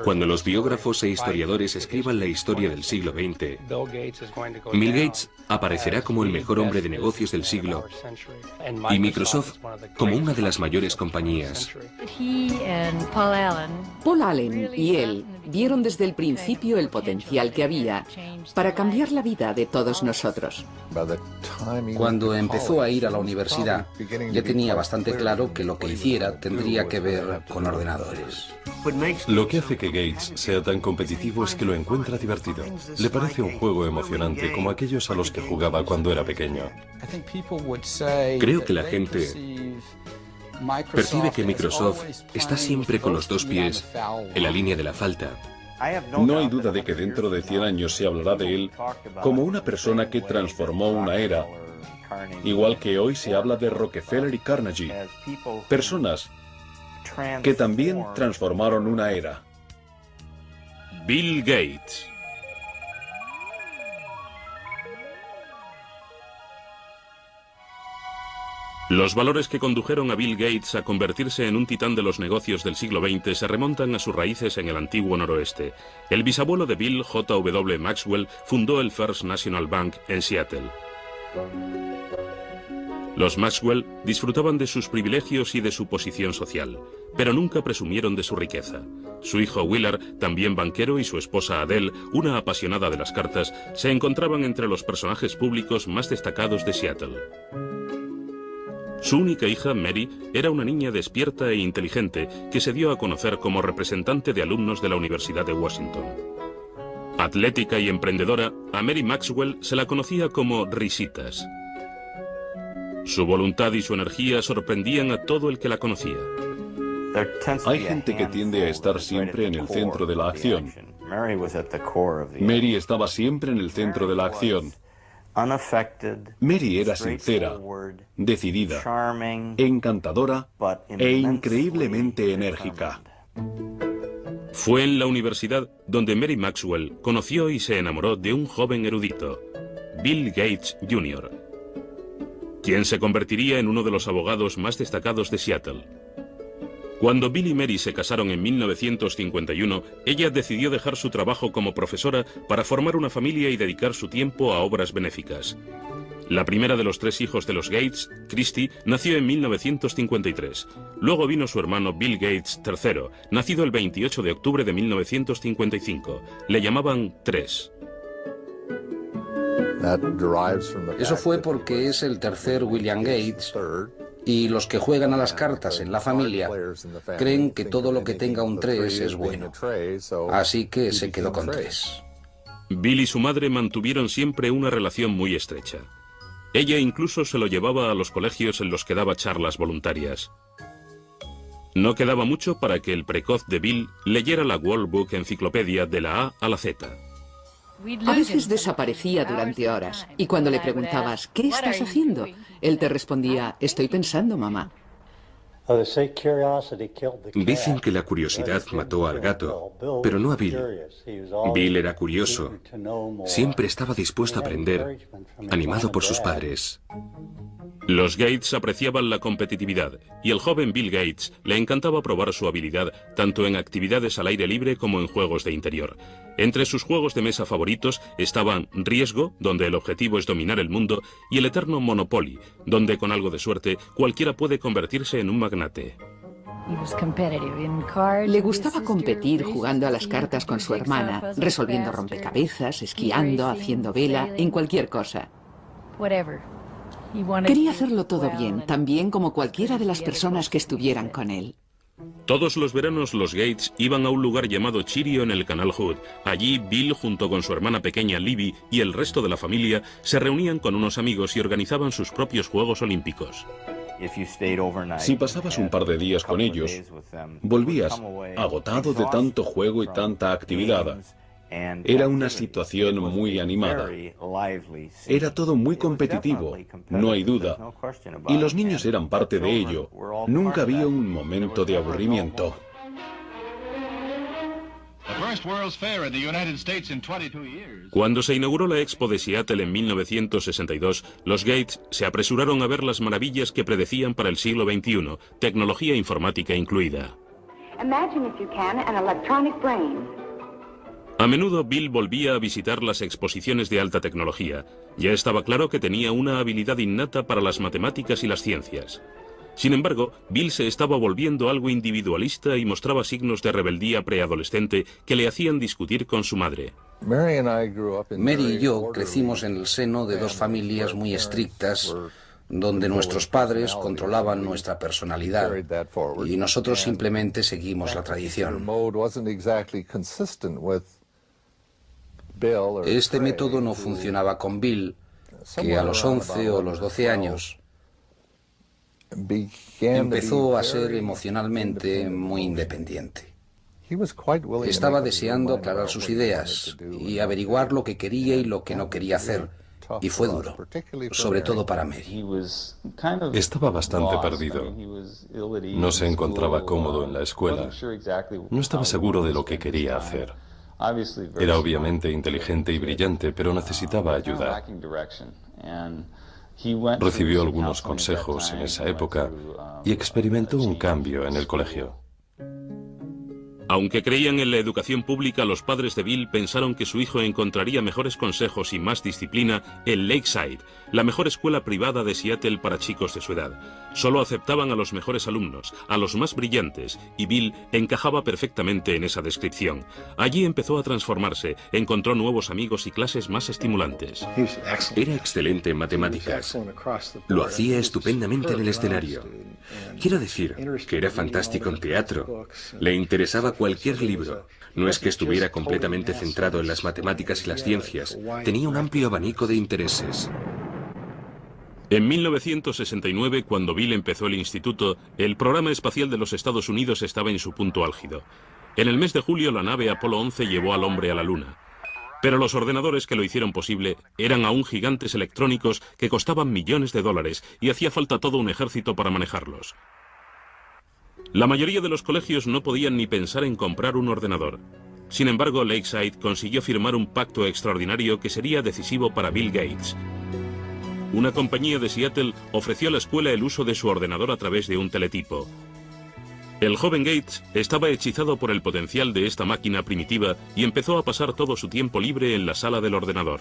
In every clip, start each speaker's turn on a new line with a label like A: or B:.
A: Cuando los biógrafos e historiadores escriban la historia del siglo XX, Bill Gates aparecerá como el mejor hombre de negocios del siglo y Microsoft como una de las mayores compañías.
B: Paul Allen y él vieron desde el principio el potencial que había para cambiar la vida de todos nosotros.
C: Cuando empezó a ir a la universidad, ya tenía bastante claro que lo que hiciera tendría que ver con ordenadores.
D: Lo que hace que Gates sea tan competitivo es que lo encuentra divertido. Le parece un juego emocionante como aquellos a los que jugaba cuando era pequeño.
A: Creo que la gente percibe que Microsoft está siempre con los dos pies en la línea de la falta.
D: No hay duda de que dentro de 100 años se hablará de él como una persona que transformó una era, igual que hoy se habla de Rockefeller y Carnegie, personas que también transformaron una era.
A: Bill Gates. Los valores que condujeron a Bill Gates a convertirse en un titán de los negocios del siglo XX se remontan a sus raíces en el antiguo noroeste. El bisabuelo de Bill, J.W. Maxwell, fundó el First National Bank en Seattle. Los Maxwell disfrutaban de sus privilegios y de su posición social, pero nunca presumieron de su riqueza. Su hijo Willard, también banquero, y su esposa Adele, una apasionada de las cartas, se encontraban entre los personajes públicos más destacados de Seattle. Su única hija, Mary, era una niña despierta e inteligente que se dio a conocer como representante de alumnos de la Universidad de Washington. Atlética y emprendedora, a Mary Maxwell se la conocía como Risitas. Su voluntad y su energía sorprendían a todo el que la conocía.
D: Hay gente que tiende a estar siempre en el centro de la acción. Mary estaba siempre en el centro de la acción. Mary era sincera, decidida, encantadora e increíblemente enérgica.
A: Fue en la universidad donde Mary Maxwell conoció y se enamoró de un joven erudito, Bill Gates Jr., quien se convertiría en uno de los abogados más destacados de Seattle. Cuando Bill y Mary se casaron en 1951, ella decidió dejar su trabajo como profesora para formar una familia y dedicar su tiempo a obras benéficas. La primera de los tres hijos de los Gates, Christy, nació en 1953. Luego vino su hermano Bill Gates III, nacido el 28 de octubre de 1955. Le llamaban Tres.
C: Eso fue porque es el tercer William Gates, y los que juegan a las cartas en la familia creen que todo lo que tenga un 3 es bueno. Así que se quedó con 3.
A: Bill y su madre mantuvieron siempre una relación muy estrecha. Ella incluso se lo llevaba a los colegios en los que daba charlas voluntarias. No quedaba mucho para que el precoz de Bill leyera la World Book Enciclopedia de la A a la Z.
B: A veces desaparecía durante horas y cuando le preguntabas, ¿qué estás haciendo?, él te respondía, estoy pensando, mamá.
A: Dicen que la curiosidad mató al gato, pero no a Bill. Bill era curioso. Siempre estaba dispuesto a aprender, animado por sus padres. Los Gates apreciaban la competitividad y el joven Bill Gates le encantaba probar su habilidad tanto en actividades al aire libre como en juegos de interior. Entre sus juegos de mesa favoritos estaban Riesgo, donde el objetivo es dominar el mundo, y el eterno Monopoly, donde con algo de suerte cualquiera puede convertirse en un magnate.
B: Le gustaba competir jugando a las cartas con su hermana, resolviendo rompecabezas, esquiando, haciendo vela, en cualquier cosa. Quería hacerlo todo bien, tan bien como cualquiera de las personas que estuvieran con él.
A: Todos los veranos los Gates iban a un lugar llamado Chirio en el Canal Hood. Allí Bill, junto con su hermana pequeña Libby y el resto de la familia, se reunían con unos amigos y organizaban sus propios Juegos Olímpicos.
D: Si pasabas un par de días con ellos, volvías agotado de tanto juego y tanta actividad. Era una situación muy animada. Era todo muy competitivo, no hay duda. Y los niños eran parte de ello. Nunca había un momento de aburrimiento.
A: Cuando se inauguró la Expo de Seattle en 1962, los Gates se apresuraron a ver las maravillas que predecían para el siglo XXI, tecnología informática incluida. A menudo Bill volvía a visitar las exposiciones de alta tecnología. Ya estaba claro que tenía una habilidad innata para las matemáticas y las ciencias. Sin embargo, Bill se estaba volviendo algo individualista y mostraba signos de rebeldía preadolescente que le hacían discutir con su madre.
C: Mary y yo crecimos en el seno de dos familias muy estrictas, donde nuestros padres controlaban nuestra personalidad y nosotros simplemente seguimos la tradición. Este método no funcionaba con Bill, que a los 11 o los 12 años empezó a ser emocionalmente muy independiente. Estaba deseando aclarar sus ideas y averiguar lo que quería y lo que no quería hacer, y fue duro, sobre todo para Mary.
E: Estaba bastante perdido. No se encontraba cómodo en la escuela. No estaba seguro de lo que quería hacer. Era obviamente inteligente y brillante, pero necesitaba ayuda. Recibió algunos consejos en esa época y experimentó un cambio en el colegio.
A: Aunque creían en la educación pública, los padres de Bill pensaron que su hijo encontraría mejores consejos y más disciplina en Lakeside, la mejor escuela privada de Seattle para chicos de su edad. Solo aceptaban a los mejores alumnos, a los más brillantes, y Bill encajaba perfectamente en esa descripción. Allí empezó a transformarse, encontró nuevos amigos y clases más estimulantes.
F: Era excelente en matemáticas. Lo hacía estupendamente en el escenario. Quiero decir que era fantástico en teatro. Le interesaba cualquier libro. No es que estuviera completamente centrado en las matemáticas y las ciencias. Tenía un amplio abanico de intereses.
A: En 1969, cuando Bill empezó el instituto, el programa espacial de los Estados Unidos estaba en su punto álgido. En el mes de julio, la nave Apolo 11 llevó al hombre a la Luna. Pero los ordenadores que lo hicieron posible eran aún gigantes electrónicos que costaban millones de dólares y hacía falta todo un ejército para manejarlos. La mayoría de los colegios no podían ni pensar en comprar un ordenador. Sin embargo, Lakeside consiguió firmar un pacto extraordinario que sería decisivo para Bill Gates. Una compañía de Seattle ofreció a la escuela el uso de su ordenador a través de un teletipo. El joven Gates estaba hechizado por el potencial de esta máquina primitiva y empezó a pasar todo su tiempo libre en la sala del ordenador.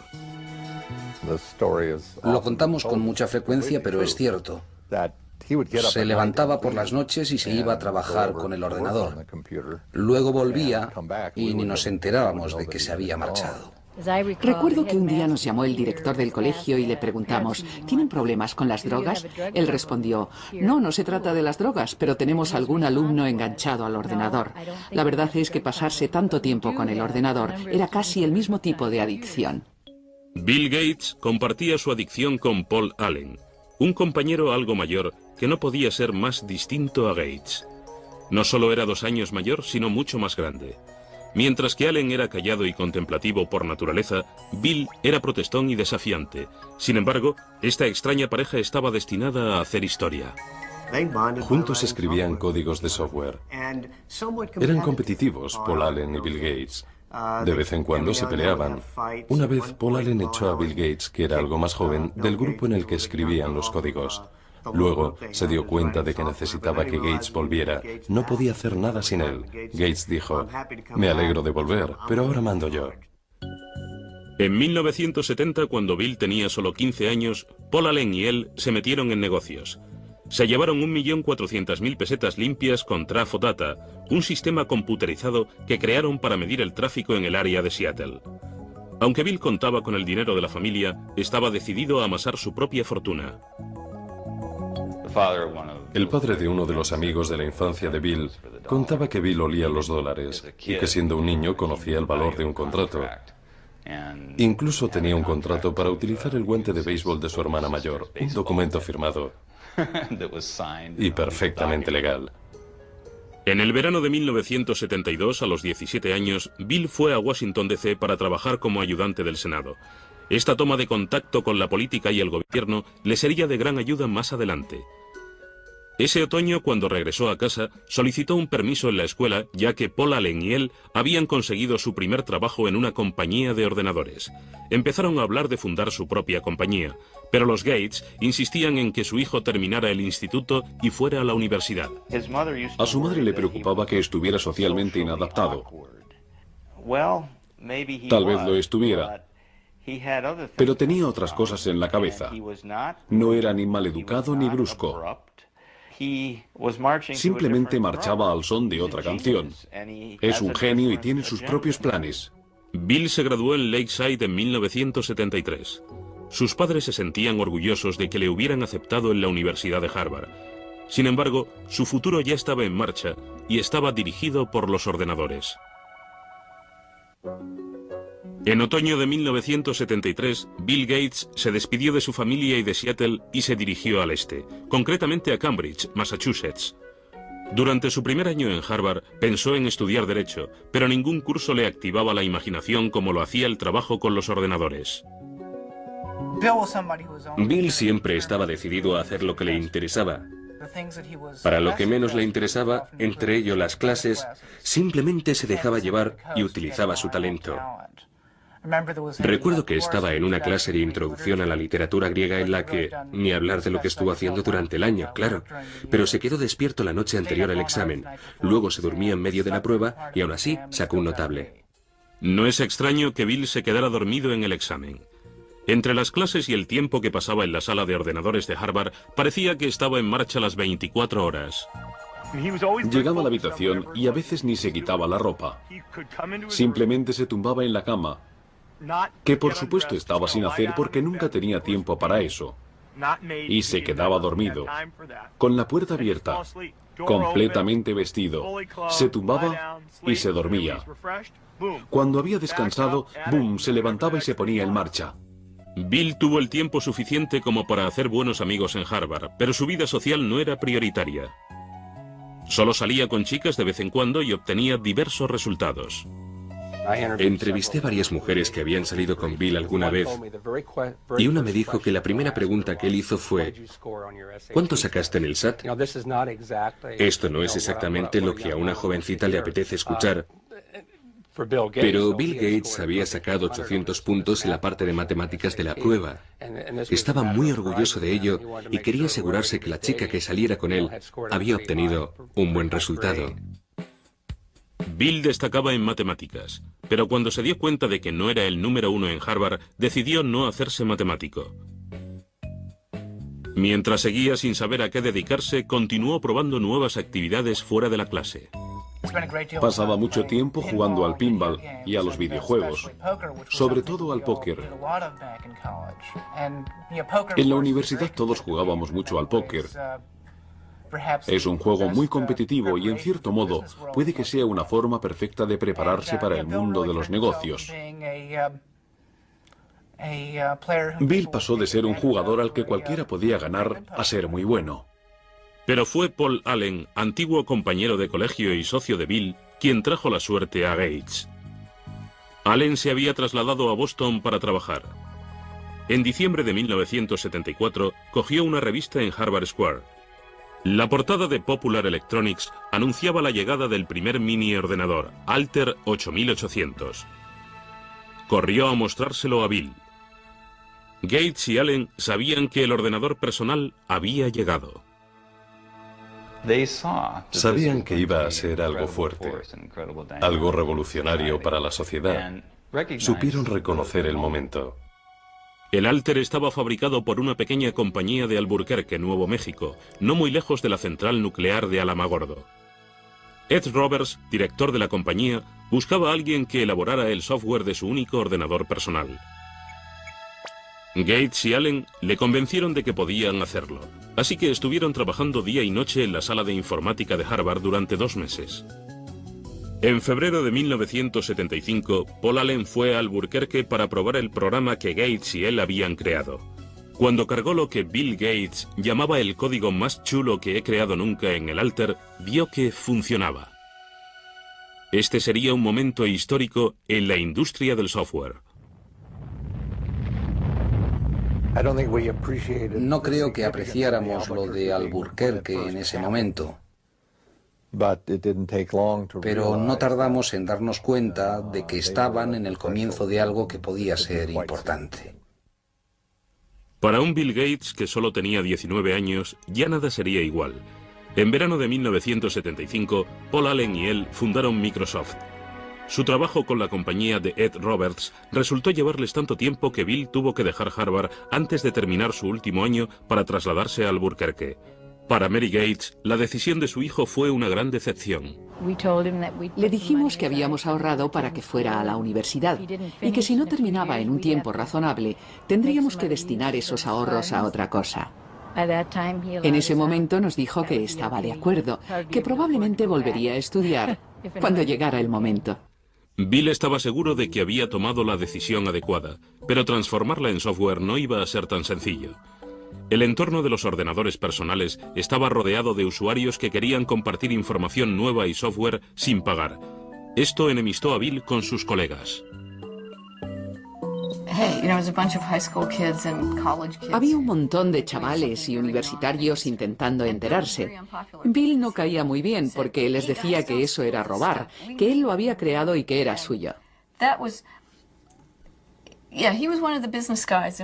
C: Lo contamos con mucha frecuencia, pero es cierto. Se levantaba por las noches y se iba a trabajar con el ordenador. Luego volvía y ni nos enterábamos de que se había marchado.
B: Recuerdo que un día nos llamó el director del colegio y le preguntamos, ¿tienen problemas con las drogas? Él respondió, no se trata de las drogas, pero tenemos algún alumno enganchado al ordenador. La verdad es que pasarse tanto tiempo con el ordenador era casi el mismo tipo de adicción.
A: Bill Gates compartía su adicción con Paul Allen, un compañero algo mayor que no podía ser más distinto a Gates. No solo era 2 años mayor, sino mucho más grande. Mientras que Allen era callado y contemplativo por naturaleza, Bill era protestón y desafiante. Sin embargo, esta extraña pareja estaba destinada a hacer historia.
E: Juntos escribían códigos de software. Eran competitivos, Paul Allen y Bill Gates. De vez en cuando se peleaban. Una vez Paul Allen echó a Bill Gates, que era algo más joven, del grupo en el que escribían los códigos. Luego se dio cuenta de que necesitaba que Gates volviera. No podía hacer nada sin él. Gates dijo, me alegro de volver, pero ahora mando yo.
A: En 1970, cuando Bill tenía solo 15 años, Paul Allen y él se metieron en negocios. Se llevaron 1.400.000 pesetas limpias con Trafo Data, un sistema computerizado que crearon para medir el tráfico en el área de Seattle. Aunque Bill contaba con el dinero de la familia, estaba decidido a amasar su propia fortuna.
E: El padre de uno de los amigos de la infancia de Bill contaba que Bill olía los dólares y que siendo un niño conocía el valor de un contrato. Incluso tenía un contrato para utilizar el guante de béisbol de su hermana mayor, un documento firmado y perfectamente legal.
A: En el verano de 1972, a los 17 años, Bill fue a Washington D.C. para trabajar como ayudante del Senado. Esta toma de contacto con la política y el gobierno le sería de gran ayuda más adelante. Ese otoño, cuando regresó a casa, solicitó un permiso en la escuela, ya que Paul Allen y él habían conseguido su primer trabajo en una compañía de ordenadores. Empezaron a hablar de fundar su propia compañía, pero los Gates insistían en que su hijo terminara el instituto y fuera a la universidad.
D: A su madre le preocupaba que estuviera socialmente inadaptado. Tal vez lo estuviera, pero tenía otras cosas en la cabeza. No era ni maleducado ni brusco. Simplemente marchaba al son de otra canción. Es un genio y tiene sus propios planes.
A: Bill se graduó en Lakeside en 1973. Sus padres se sentían orgullosos de que le hubieran aceptado en la Universidad de Harvard. Sin embargo, su futuro ya estaba en marcha y estaba dirigido por los ordenadores. En otoño de 1973, Bill Gates se despidió de su familia y de Seattle y se dirigió al este, concretamente a Cambridge, Massachusetts. Durante su primer año en Harvard, pensó en estudiar Derecho, pero ningún curso le activaba la imaginación como lo hacía el trabajo con los ordenadores.
F: Bill siempre estaba decidido a hacer lo que le interesaba. Para lo que menos le interesaba, entre ello las clases, simplemente se dejaba llevar y utilizaba su talento. Recuerdo que estaba en una clase de introducción a la literatura griega en la que, ni hablar de lo que estuvo haciendo durante el año, claro, pero se quedó despierto la noche anterior al examen, luego se durmió en medio de la prueba y aún así sacó un notable.
A: No es extraño que Bill se quedara dormido en el examen. Entre las clases y el tiempo que pasaba en la sala de ordenadores de Harvard, parecía que estaba en marcha las 24 horas.
D: Llegaba a la habitación y a veces ni se quitaba la ropa. Simplemente se tumbaba en la cama, que por supuesto estaba sin hacer porque nunca tenía tiempo para eso. Y se quedaba dormido, con la puerta abierta, completamente vestido. Se tumbaba y se dormía. Cuando había descansado, ¡boom!, se levantaba y se ponía en marcha.
A: Bill tuvo el tiempo suficiente como para hacer buenos amigos en Harvard, pero su vida social no era prioritaria. Solo salía con chicas de vez en cuando y obtenía diversos resultados.
F: Entrevisté varias mujeres que habían salido con Bill alguna vez y una me dijo que la primera pregunta que él hizo fue ¿cuánto sacaste en el SAT? Esto no es exactamente lo que a una jovencita le apetece escuchar, pero Bill Gates había sacado 800 puntos en la parte de matemáticas de la prueba. Estaba muy orgulloso de ello y quería asegurarse que la chica que saliera con él había obtenido un buen resultado.
A: Bill destacaba en matemáticas, pero cuando se dio cuenta de que no era el número uno en Harvard, decidió no hacerse matemático. Mientras seguía sin saber a qué dedicarse, continuó probando nuevas actividades fuera de la clase.
D: Pasaba mucho tiempo jugando al pinball y a los videojuegos, sobre todo al póker. En la universidad todos jugábamos mucho al póker. Es un juego muy competitivo y en cierto modo puede que sea una forma perfecta de prepararse para el mundo de los negocios. Bill pasó de ser un jugador al que cualquiera podía ganar a ser muy bueno.
A: Pero fue Paul Allen, antiguo compañero de colegio y socio de Bill, quien trajo la suerte a Gates. Allen se había trasladado a Boston para trabajar. En diciembre de 1974 cogió una revista en Harvard Square. La portada de Popular Electronics anunciaba la llegada del primer mini ordenador, Altair 8800. Corrió a mostrárselo a Bill. Gates y Allen sabían que el ordenador personal había llegado.
E: Sabían que iba a ser algo fuerte, algo revolucionario para la sociedad. Supieron reconocer el momento.
A: El Altair estaba fabricado por una pequeña compañía de Albuquerque, Nuevo México, no muy lejos de la central nuclear de Alamogordo. Ed Roberts, director de la compañía, buscaba a alguien que elaborara el software de su único ordenador personal. Gates y Allen le convencieron de que podían hacerlo, así que estuvieron trabajando día y noche en la sala de informática de Harvard durante 2 meses. En febrero de 1975, Paul Allen fue a Albuquerque para probar el programa que Gates y él habían creado. Cuando cargó lo que Bill Gates llamaba el código más chulo que he creado nunca en el Altair, vio que funcionaba. Este sería un momento histórico en la industria del software.
C: No creo que apreciáramos lo de Albuquerque en ese momento, pero no tardamos en darnos cuenta de que estaban en el comienzo de algo que podía ser importante.
A: Para un Bill Gates que solo tenía 19 años, ya nada sería igual. En verano de 1975, Paul Allen y él fundaron Microsoft. Su trabajo con la compañía de Ed Roberts resultó llevarles tanto tiempo que Bill tuvo que dejar Harvard antes de terminar su último año para trasladarse a Albuquerque. Para Mary Gates, la decisión de su hijo fue una gran decepción.
B: Le dijimos que habíamos ahorrado para que fuera a la universidad y que si no terminaba en un tiempo razonable, tendríamos que destinar esos ahorros a otra cosa. En ese momento nos dijo que estaba de acuerdo, que probablemente volvería a estudiar cuando llegara el momento.
A: Bill estaba seguro de que había tomado la decisión adecuada, pero transformarla en software no iba a ser tan sencillo. El entorno de los ordenadores personales estaba rodeado de usuarios que querían compartir información nueva y software sin pagar. Esto enemistó a Bill con sus colegas.
B: Había un montón de chavales y universitarios intentando enterarse. Bill no caía muy bien porque les decía que eso era robar, que él lo había creado y que era suyo.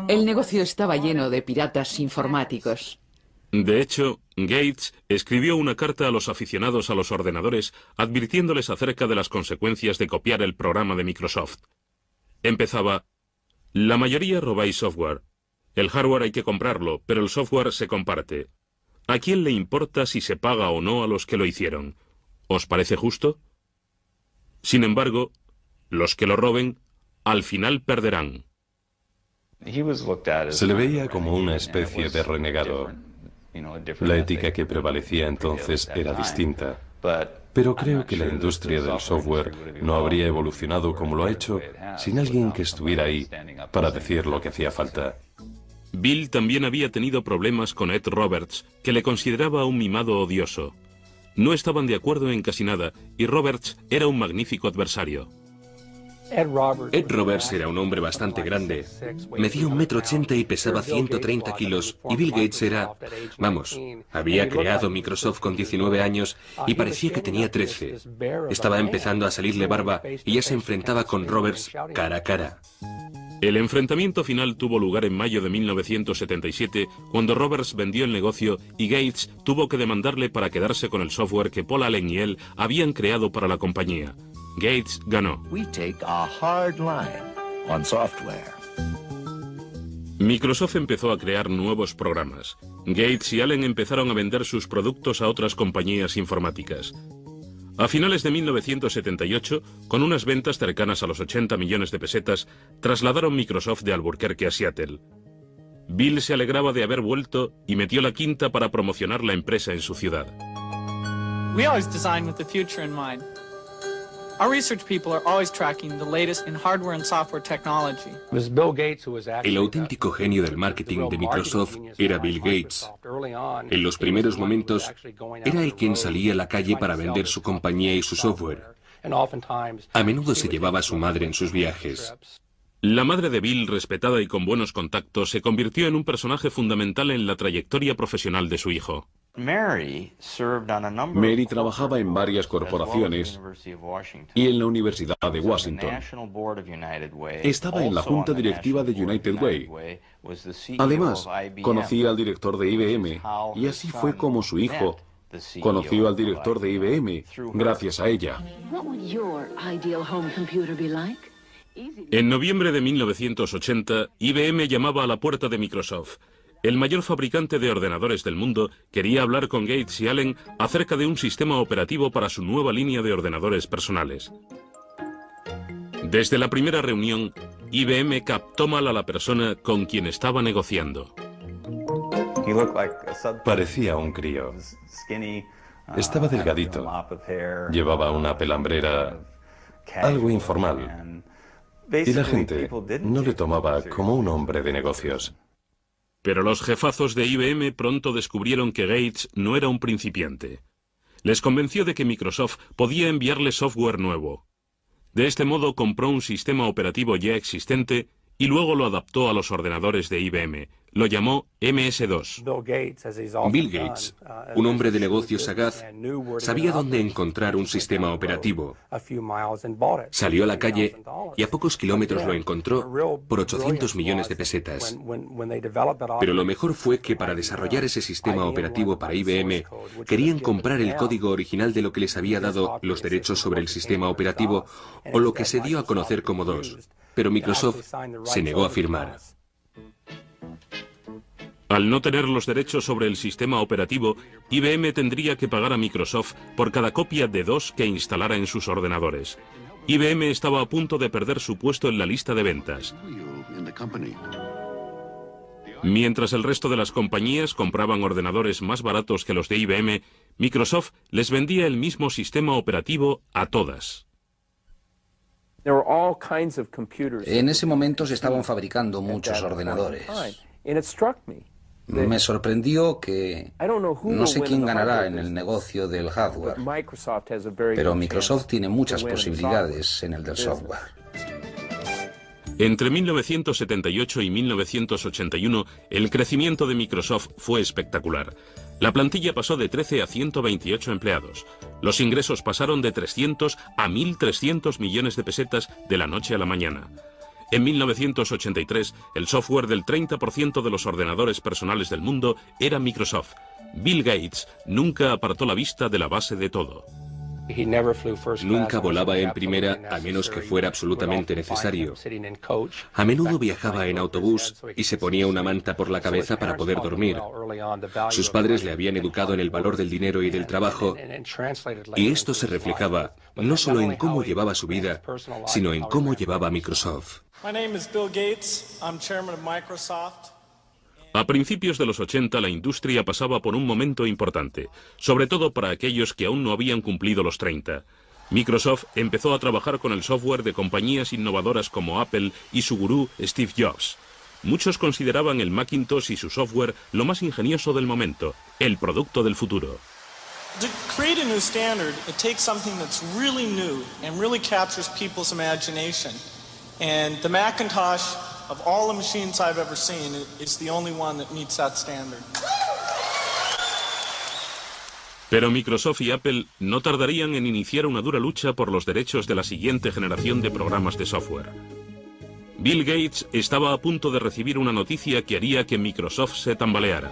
B: El negocio estaba lleno de piratas informáticos.
A: De hecho, Gates escribió una carta a los aficionados a los ordenadores advirtiéndoles acerca de las consecuencias de copiar el programa de Microsoft. Empezaba: la mayoría robáis software. El hardware hay que comprarlo, pero el software se comparte. ¿A quién le importa si se paga o no a los que lo hicieron? ¿Os parece justo? Sin embargo, los que lo roben, al final perderán.
E: Se le veía como una especie de renegado. La ética que prevalecía entonces era distinta. Pero creo que la industria del software no habría evolucionado como lo ha hecho sin alguien que estuviera ahí para decir lo que hacía falta.
A: Bill también había tenido problemas con Ed Roberts, que le consideraba un mimado odioso. No estaban de acuerdo en casi nada, y Roberts era un magnífico adversario.
F: Ed Roberts era un hombre bastante grande. Medía 1,80 m y pesaba 130 kilos, y Bill Gates era... Vamos, había creado Microsoft con 19 años y parecía que tenía 13. Estaba empezando a salirle barba y ya se enfrentaba con Roberts cara a cara.
A: El enfrentamiento final tuvo lugar en mayo de 1977, cuando Roberts vendió el negocio y Gates tuvo que demandarle para quedarse con el software que Paul Allen y él habían creado para la compañía. Gates ganó. Microsoft empezó a crear nuevos programas. Gates y Allen empezaron a vender sus productos a otras compañías informáticas. A finales de 1978, con unas ventas cercanas a los 80 millones de pesetas, trasladaron Microsoft de Albuquerque a Seattle. Bill se alegraba de haber vuelto y metió la quinta para promocionar la empresa en su ciudad.
G: We always design with the future in mind. Our research people are always tracking the latest in hardware and software technology.
F: El auténtico genio del marketing de Microsoft era Bill Gates. En los primeros momentos, era el quien salía a la calle para vender su compañía y su software. A menudo se llevaba a su madre en sus viajes.
A: La madre de Bill, respetada y con buenos contactos, se convirtió en un personaje fundamental en la trayectoria profesional de su hijo.
D: Mary trabajaba en varias corporaciones y en la Universidad de Washington. Estaba en la junta directiva de United Way. Además, conocía al director de IBM y así fue como su hijo conoció al director de IBM gracias a ella.
A: En noviembre de 1980, IBM llamaba a la puerta de Microsoft. El mayor fabricante de ordenadores del mundo quería hablar con Gates y Allen acerca de un sistema operativo para su nueva línea de ordenadores personales. Desde la primera reunión, IBM captó mal a la persona con quien estaba negociando.
E: Parecía un crío. Estaba delgadito. Llevaba una pelambrera algo informal. Y la gente no le tomaba como un hombre de negocios.
A: Pero los jefazos de IBM pronto descubrieron que Gates no era un principiante. Les convenció de que Microsoft podía enviarle software nuevo. De este modo compró un sistema operativo ya existente y luego lo adaptó a los ordenadores de IBM, lo llamó MS2.
F: Bill Gates, un hombre de negocios sagaz, sabía dónde encontrar un sistema operativo. Salió a la calle y a pocos kilómetros lo encontró por 800 millones de pesetas. Pero lo mejor fue que para desarrollar ese sistema operativo para IBM, querían comprar el código original de lo que les había dado los derechos sobre el sistema operativo, o lo que se dio a conocer como DOS. Pero Microsoft se negó a firmar.
A: Al no tener los derechos sobre el sistema operativo, IBM tendría que pagar a Microsoft por cada copia de DOS que instalara en sus ordenadores. IBM estaba a punto de perder su puesto en la lista de ventas. Mientras el resto de las compañías compraban ordenadores más baratos que los de IBM, Microsoft les vendía el mismo sistema operativo a todas.
C: En ese momento se estaban fabricando muchos ordenadores. Me sorprendió que no sé quién ganará en el negocio del hardware, pero Microsoft tiene muchas posibilidades en el del software.
A: Entre 1978 y 1981, el crecimiento de Microsoft fue espectacular. La plantilla pasó de 13 a 128 empleados. Los ingresos pasaron de 300 a 1.300 millones de pesetas de la noche a la mañana. En 1983, el software del 30% de los ordenadores personales del mundo era Microsoft. Bill Gates nunca apartó la vista de la base de todo.
F: Nunca volaba en primera a menos que fuera absolutamente necesario. A menudo viajaba en autobús y se ponía una manta por la cabeza para poder dormir. Sus padres le habían educado en el valor del dinero y del trabajo, y esto se reflejaba no solo en cómo llevaba su vida, sino en cómo llevaba a Microsoft.
A: A principios de los 80 la industria pasaba por un momento importante, sobre todo para aquellos que aún no habían cumplido los 30. Microsoft empezó a trabajar con el software de compañías innovadoras como Apple y su gurú Steve Jobs. Muchos consideraban el Macintosh y su software lo más ingenioso del momento, el producto del futuro.
G: To create a new standard, it takes something that's really new and really captures people's imagination. And the Macintosh, of all the machines I've ever seen, is the only one that meets that standard.
A: Pero Microsoft y Apple no tardarían en iniciar una dura lucha por los derechos de la siguiente generación de programas de software. Bill Gates estaba a punto de recibir una noticia que haría que Microsoft se tambaleara.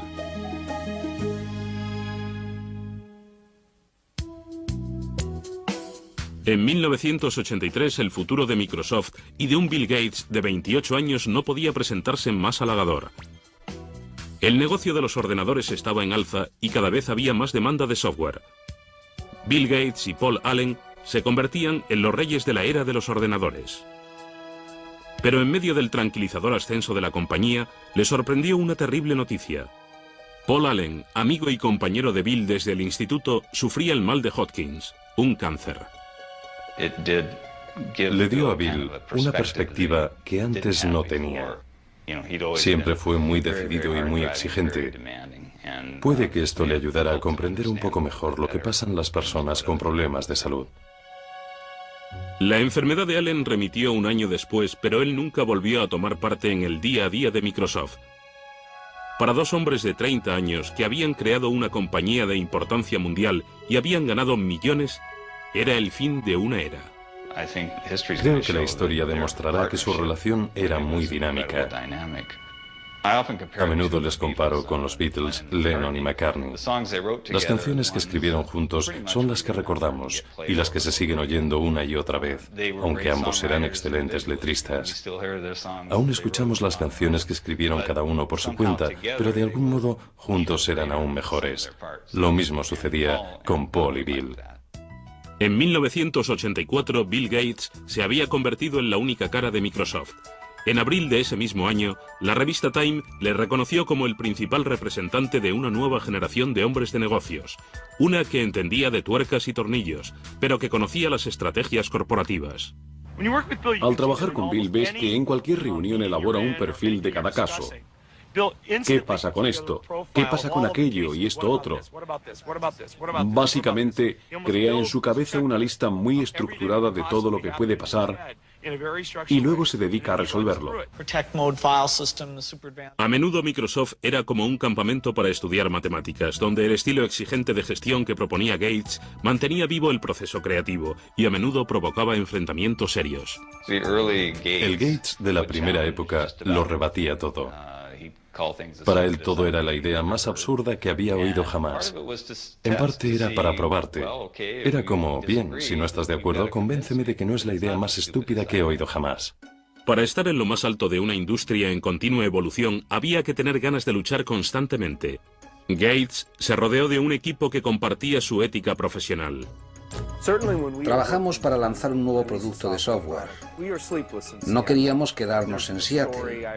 A: En 1983 el futuro de Microsoft y de un Bill Gates de 28 años no podía presentarse más halagador. El negocio de los ordenadores estaba en alza y cada vez había más demanda de software. Bill Gates y Paul Allen se convertían en los reyes de la era de los ordenadores. Pero en medio del tranquilizador ascenso de la compañía, le sorprendió una terrible noticia. Paul Allen, amigo y compañero de Bill desde el instituto, sufría el mal de Hodgkins, un cáncer.
E: Le dio a Bill una perspectiva que antes no tenía. Siempre fue muy decidido y muy exigente. Puede que esto le ayudara a comprender un poco mejor lo que pasan las personas con problemas de salud.
A: La enfermedad de Allen remitió un año después, pero él nunca volvió a tomar parte en el día a día de Microsoft. Para dos hombres de 30 años que habían creado una compañía de importancia mundial y habían ganado millones, era el fin de una era.
E: Creo que la historia demostrará que su relación era muy dinámica. A menudo les comparo con los Beatles, Lennon y McCartney. Las canciones que escribieron juntos son las que recordamos y las que se siguen oyendo una y otra vez, aunque ambos eran excelentes letristas. Aún escuchamos las canciones que escribieron cada uno por su cuenta, pero de algún modo juntos eran aún mejores. Lo mismo sucedía con Paul y Bill.
A: En 1984, Bill Gates se había convertido en la única cara de Microsoft. En abril de ese mismo año, la revista Time le reconoció como el principal representante de una nueva generación de hombres de negocios, una que entendía de tuercas y tornillos, pero que conocía las estrategias corporativas.
D: Al trabajar con Bill ves que en cualquier reunión elabora un perfil de cada caso. ¿Qué pasa con esto? ¿Qué pasa con aquello y esto otro? Básicamente, crea en su cabeza una lista muy estructurada de todo lo que puede pasar y luego se dedica a resolverlo.
A: A menudo Microsoft era como un campamento para estudiar matemáticas, donde el estilo exigente de gestión que proponía Gates mantenía vivo el proceso creativo y a menudo provocaba enfrentamientos serios.
E: El Gates de la primera época lo rebatía todo. Para él todo era la idea más absurda que había oído jamás. En parte era para probarte. Era como, bien, si no estás de acuerdo, convénceme de que no es la idea más estúpida que he oído jamás.
A: Para estar en lo más alto de una industria en continua evolución, había que tener ganas de luchar constantemente. Gates se rodeó de un equipo que compartía su ética profesional.
C: Trabajamos para lanzar un nuevo producto de software. No queríamos quedarnos en Seattle.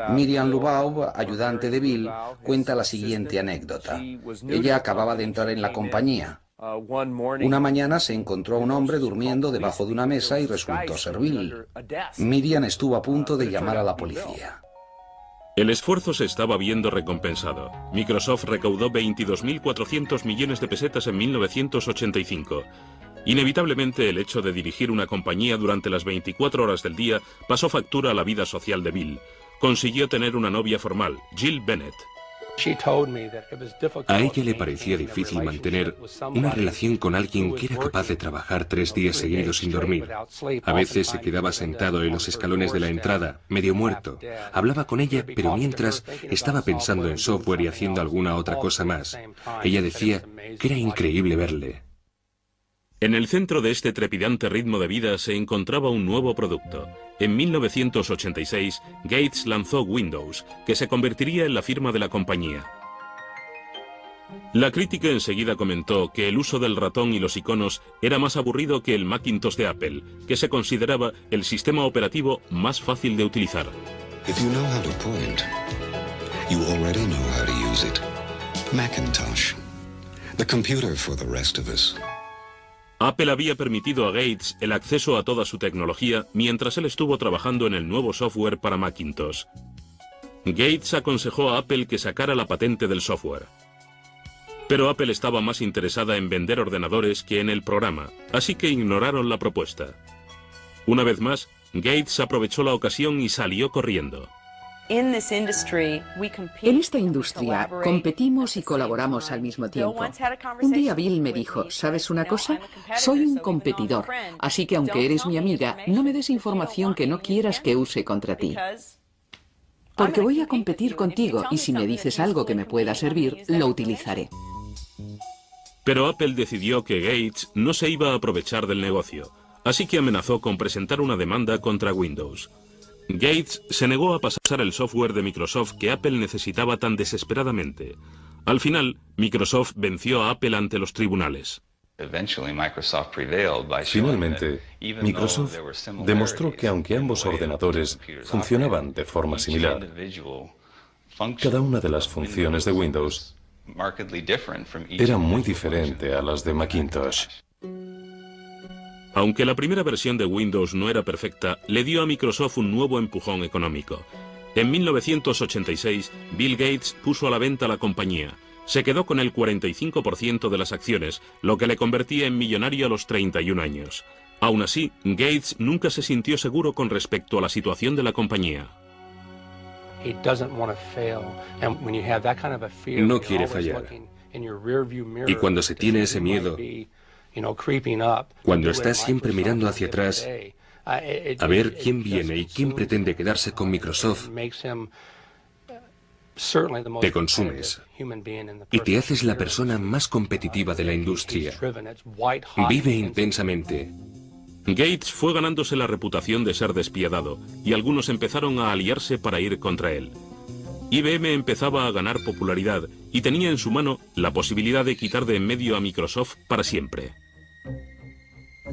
C: Miriam Lubaub, ayudante de Bill, cuenta la siguiente anécdota. Ella acababa de entrar en la compañía. Una mañana se encontró a un hombre durmiendo debajo de una mesa y resultó ser Bill. Miriam estuvo a punto de llamar a la policía.
A: El esfuerzo se estaba viendo recompensado. Microsoft recaudó 22.400 millones de pesetas en 1985. Inevitablemente, el hecho de dirigir una compañía durante las 24 horas del día pasó factura a la vida social de Bill. Consiguió tener una novia formal, Jill Bennett.
F: A ella le parecía difícil mantener una relación con alguien que era capaz de trabajar 3 días seguidos sin dormir. A veces se quedaba sentado en los escalones de la entrada, medio muerto. Hablaba con ella, pero mientras estaba pensando en software y haciendo alguna otra cosa más. Ella decía que era increíble verle.
A: En el centro de este trepidante ritmo de vida se encontraba un nuevo producto. En 1986, Gates lanzó Windows, que se convertiría en la firma de la compañía. La crítica enseguida comentó que el uso del ratón y los iconos era más aburrido que el Macintosh de Apple, que se consideraba el sistema operativo más fácil de utilizar.
H: If you know how to point, you already know how to use it. Macintosh, the computer for the rest of us.
A: Apple había permitido a Gates el acceso a toda su tecnología mientras él estuvo trabajando en el nuevo software para Macintosh. Gates aconsejó a Apple que sacara la patente del software. Pero Apple estaba más interesada en vender ordenadores que en el programa, así que ignoraron la propuesta. Una vez más, Gates aprovechó la ocasión y salió corriendo.
B: En esta industria competimos y colaboramos al mismo tiempo. Un día Bill me dijo, ¿sabes una cosa? Soy un competidor, así que aunque eres mi amiga, no me des información que no quieras que use contra ti. Porque voy a competir contigo y si me dices algo que me pueda servir, lo utilizaré.
A: Pero Apple decidió que Gates no se iba a aprovechar del negocio, así que amenazó con presentar una demanda contra Windows. Gates se negó a pasar el software de Microsoft que Apple necesitaba tan desesperadamente. Al final, Microsoft venció a Apple ante los tribunales.
E: Finalmente, Microsoft demostró que aunque ambos ordenadores funcionaban de forma similar, cada una de las funciones de Windows era muy diferente a las de Macintosh.
A: Aunque la primera versión de Windows no era perfecta, le dio a Microsoft un nuevo empujón económico. En 1986, Bill Gates puso a la venta la compañía. Se quedó con el 45% de las acciones, lo que le convertía en millonario a los 31 años. Aún así, Gates nunca se sintió seguro con respecto a la situación de la compañía.
F: No quiere fallar. Y cuando se tiene ese miedo, cuando estás siempre mirando hacia atrás a ver quién viene y quién pretende quedarse con Microsoft, te consumes y te haces la persona más competitiva de la industria. Vive intensamente.
A: Gates fue ganándose la reputación de ser despiadado y algunos empezaron a aliarse para ir contra él. IBM empezaba a ganar popularidad y tenía en su mano la posibilidad de quitar de en medio a Microsoft para siempre.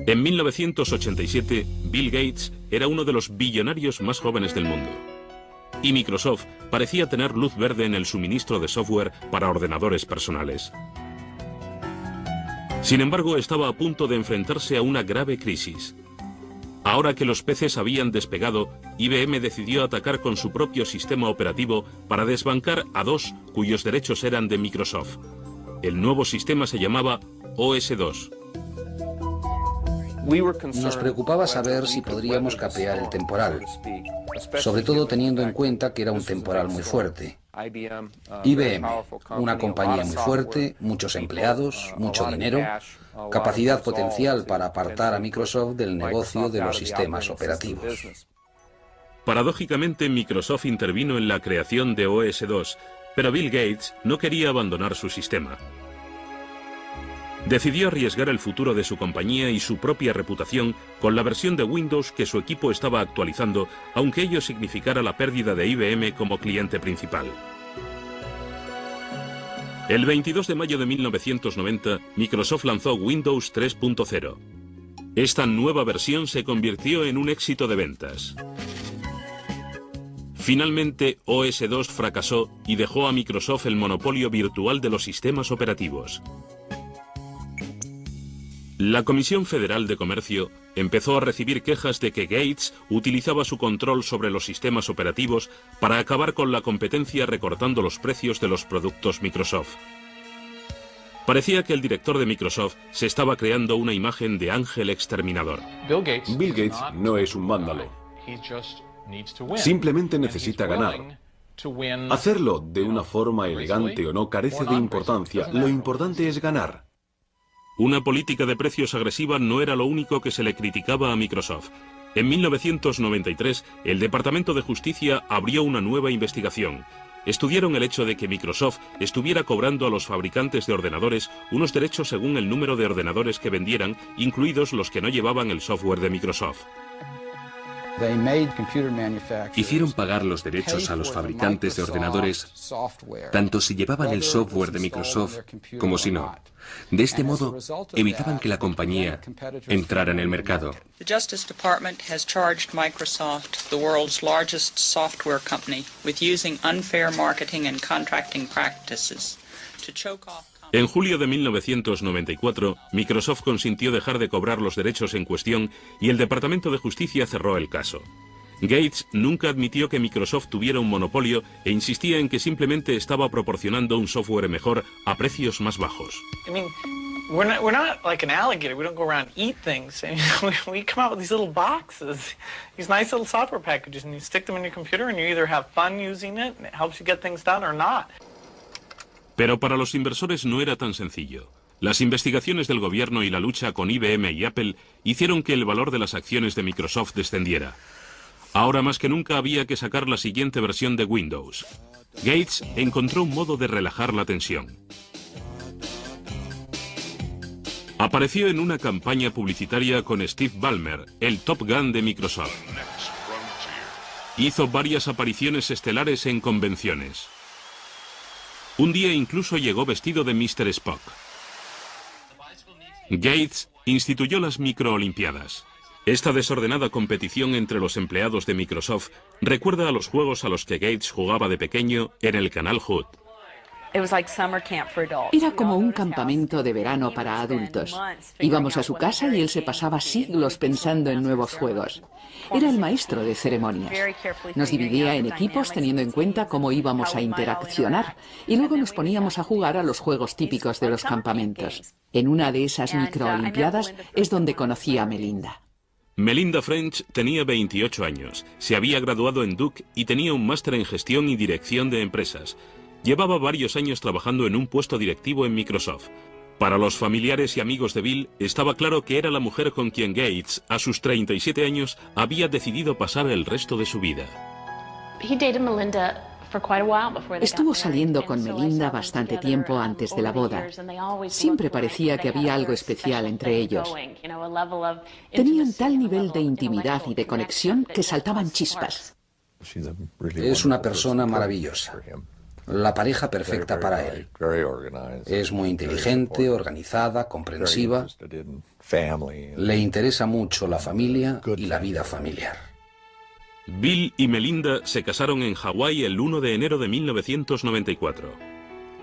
A: En 1987, Bill Gates era uno de los billonarios más jóvenes del mundo. Y Microsoft parecía tener luz verde en el suministro de software para ordenadores personales. Sin embargo, estaba a punto de enfrentarse a una grave crisis. Ahora que los peces habían despegado, IBM decidió atacar con su propio sistema operativo para desbancar a dos cuyos derechos eran de Microsoft. El nuevo sistema se llamaba OS2.
C: Nos preocupaba saber si podríamos capear el temporal, sobre todo teniendo en cuenta que era un temporal muy fuerte. IBM, una compañía muy fuerte, muchos empleados, mucho dinero, capacidad potencial para apartar a Microsoft del negocio de los sistemas operativos.
A: Paradójicamente, Microsoft intervino en la creación de OS2, pero Bill Gates no quería abandonar su sistema. Decidió arriesgar el futuro de su compañía y su propia reputación con la versión de Windows que su equipo estaba actualizando, aunque ello significara la pérdida de IBM como cliente principal. El 22 de mayo de 1990, Microsoft lanzó Windows 3.0. Esta nueva versión se convirtió en un éxito de ventas. Finalmente, OS2 fracasó y dejó a Microsoft el monopolio virtual de los sistemas operativos. La Comisión Federal de Comercio empezó a recibir quejas de que Gates utilizaba su control sobre los sistemas operativos para acabar con la competencia recortando los precios de los productos Microsoft. Parecía que el director de Microsoft se estaba creando una imagen de ángel exterminador.
D: Bill Gates no es un vándalo. Simplemente necesita ganar. Hacerlo de una forma elegante o no carece de importancia. Lo importante es ganar.
A: Una política de precios agresiva no era lo único que se le criticaba a Microsoft. En 1993, el Departamento de Justicia abrió una nueva investigación. Estudiaron el hecho de que Microsoft estuviera cobrando a los fabricantes de ordenadores unos derechos según el número de ordenadores que vendieran, incluidos los que no llevaban el software de Microsoft.
F: Hicieron pagar los derechos a los fabricantes de ordenadores, tanto si llevaban el software de Microsoft como si no. De este modo, evitaban que la compañía entrara en el mercado.
I: The Justice Department has charged Microsoft, the world's largest software company, with using unfair marketing and contracting practices to choke off.
A: En julio de 1994, Microsoft consintió dejar de cobrar los derechos en cuestión y el Departamento de Justicia cerró el caso. Gates nunca admitió que Microsoft tuviera un monopolio e insistía en que simplemente estaba proporcionando un software mejor a precios más bajos.
G: We're not like an alligator. We don't go around and eat things. We come out with these little boxes, these nice little software packages, and you stick them in your computer and you either have fun using it and it helps you get things done or not.
A: Pero para los inversores no era tan sencillo. Las investigaciones del gobierno y la lucha con IBM y Apple hicieron que el valor de las acciones de Microsoft descendiera. Ahora más que nunca había que sacar la siguiente versión de Windows. Gates encontró un modo de relajar la tensión. Apareció en una campaña publicitaria con Steve Ballmer, el Top Gun de Microsoft. Hizo varias apariciones estelares en convenciones. Un día incluso llegó vestido de Mr. Spock. Gates instituyó las microolimpiadas. Esta desordenada competición entre los empleados de Microsoft recuerda a los juegos a los que Gates jugaba de pequeño en el canal Hood.
B: Era como un campamento de verano para adultos. Íbamos a su casa y él se pasaba siglos pensando en nuevos juegos. Era el maestro de ceremonias. Nos dividía en equipos teniendo en cuenta cómo íbamos a interaccionar y luego nos poníamos a jugar a los juegos típicos de los campamentos. En una de esas microolimpiadas es donde conocí a Melinda.
A: Melinda French tenía 28 años, se había graduado en Duke y tenía un máster en gestión y dirección de empresas. Llevaba varios años trabajando en un puesto directivo en Microsoft. Para los familiares y amigos de Bill, estaba claro que era la mujer con quien Gates, a sus 37 años, había decidido pasar el resto de su vida.
B: Estuvo saliendo con Melinda bastante tiempo antes de la boda. Siempre parecía que había algo especial entre ellos. Tenían tal nivel de intimidad y de conexión que saltaban chispas.
C: Es una persona maravillosa. La pareja perfecta para él. Es muy inteligente, organizada, comprensiva. Le interesa mucho la familia y la vida familiar.
A: Bill y Melinda se casaron en Hawái el 1 de enero de 1994.